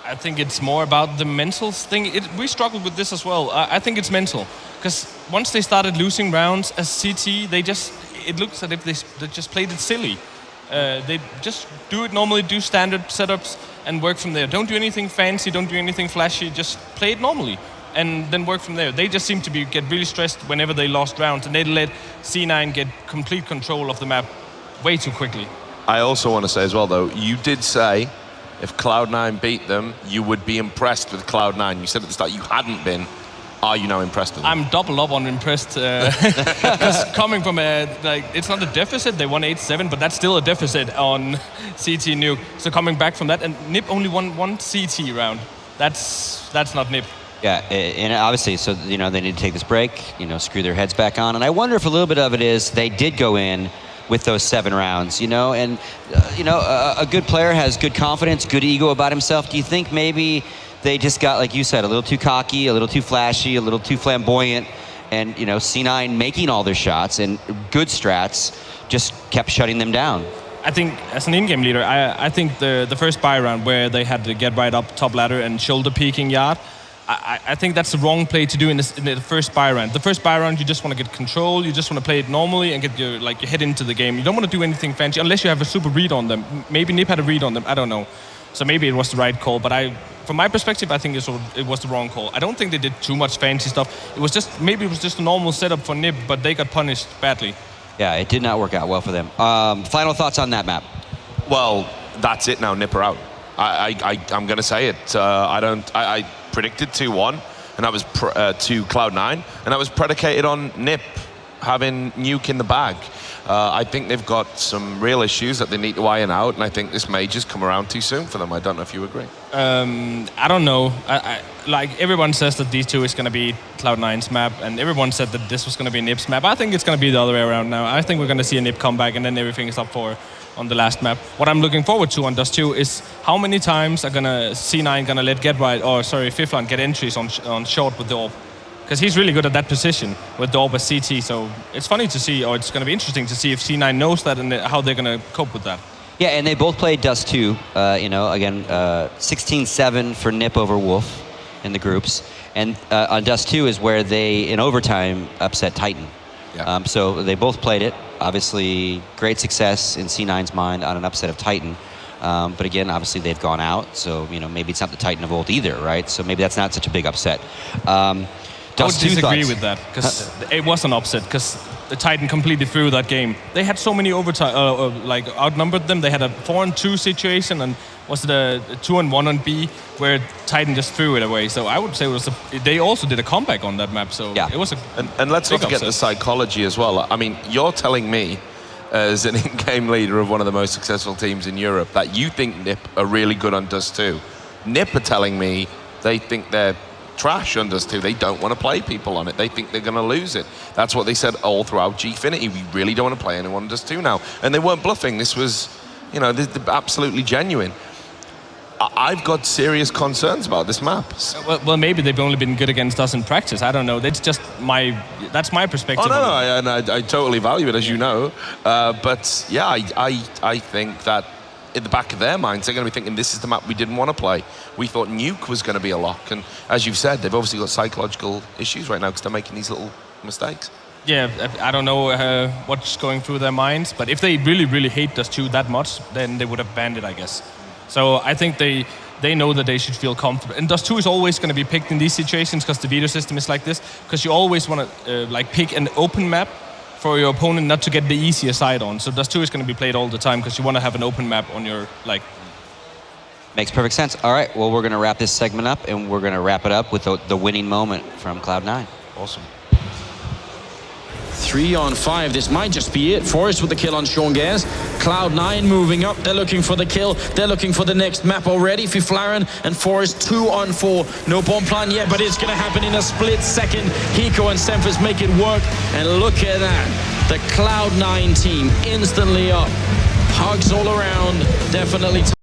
I think it's more about the mental thing. We struggled with this as well. I think it's mental. Because once they started losing rounds as CT, it looks as if they just played it silly. They just do it normally, do standard setups, and work from there. Don't do anything fancy, don't do anything flashy, just play it normally, and then work from there. They just seem to get really stressed whenever they lost rounds, and they let C9 get complete control of the map way too quickly. I also want to say as well, though, you did say if Cloud9 beat them, you would be impressed with Cloud9. You said at the start you hadn't been. Are you now impressed with them? I'm double up on impressed. Because coming from it's not a deficit, they won 8-7, but that's still a deficit on CT Nuke. So coming back from that, and NiP only won 1 CT round. That's not NiP. Yeah, and obviously, so, they need to take this break, screw their heads back on. And I wonder if a little bit of it is they did go in with those 7 rounds, and, a good player has good confidence, good ego about himself. Do you think maybe they just got, like you said, a little too cocky, a little too flashy, a little too flamboyant, and, C9 making all their shots and good strats just kept shutting them down? I think, as an in-game leader, I think the first buy round where they had to get right up top ladder and shoulder peeking yard, I think that's the wrong play to do in the first buy round. The first buy round, you just want to get control, you just want to play it normally and get your head into the game. You don't want to do anything fancy unless you have a super read on them. Maybe NiP had a read on them, I don't know. So maybe it was the right call, but from my perspective, I think it was the wrong call. I don't think they did too much fancy stuff. It was just a normal setup for NiP, but they got punished badly. Yeah, it did not work out well for them. Final thoughts on that map? Well, that's it now. NiP are out. I'm going to say it. I predicted 2-1, and that was to Cloud9, and that was predicated on NiP having Nuke in the bag. I think they've got some real issues that they need to iron out, and I think this may just come around too soon for them. I don't know if you agree. I don't know. Like, everyone says that these two is going to be Cloud9's map, and everyone said that this was going to be NiP's map. I think it's going to be the other way around now. I think we're going to see a NiP come back, and then everything is up for on the last map. What I'm looking forward to on Dust 2 is how many times are C9 gonna let Fiflon get entries on short with the AWP. Because he's really good at that position with the AWP as CT. So it's funny to see, or it's going to be interesting to see if C9 knows that and how they're going to cope with that. Yeah, and they both played Dust 2. Again, 16-7 for NiP over Wolf in the groups. And on Dust 2 is where they, in overtime, upset Titan. Yeah. So they both played it. Obviously, great success in C9's mind on an upset of Titan. But again, obviously they've gone out. So, maybe it's not the Titan of old either, right? So maybe that's not such a big upset. I would disagree with that, because it was an upset, because the Titan completely threw that game. They had so many overtime, outnumbered them. They had a 4-2 situation, and was it a 2-1 on B, where Titan just threw it away. So I would say they also did a comeback on that map. So yeah, it was a and let's not forget the psychology as well. I mean, you're telling me, as an in-game leader of one of the most successful teams in Europe, that you think NiP are really good on Dust 2. NiP are telling me they think they're trash on Dust 2. They don't want to play people on it. They think they're going to lose it. That's what they said all throughout Gfinity. We really don't want to play anyone on Dust 2 now. And they weren't bluffing. This was, they're absolutely genuine. I've got serious concerns about this map. Well, maybe they've only been good against us in practice. I don't know. That's just that's my perspective. Oh, no, I totally value it, as you know. But yeah, I think that in the back of their minds, they're going to be thinking, this is the map we didn't want to play. We thought Nuke was going to be a lock. And as you've said, they've obviously got psychological issues right now because they're making these little mistakes. Yeah, I don't know what's going through their minds, but if they really, really hate Dust2 that much, then they would have banned it, I guess. So I think they know that they should feel comfortable. And Dust2 is always going to be picked in these situations because the veto system is like this, because you always want to like pick an open map for your opponent not to get the easier side on. So Dust2 is going to be played all the time because you want to have an open map on your like. Makes perfect sense. All right, well, we're going to wrap this segment up, and we're going to wrap it up with the winning moment from Cloud9. Awesome. 3 on 5, this might just be it. Forest with the kill on Sean Gares. Cloud9 moving up, they're looking for the kill. They're looking for the next map already. Fiflaren and Forest 2 on 4. No bomb plan yet, but it's gonna happen in a split second. Hiko and Semphis make it work, and look at that. The Cloud9 team instantly up. Hugs all around, definitely.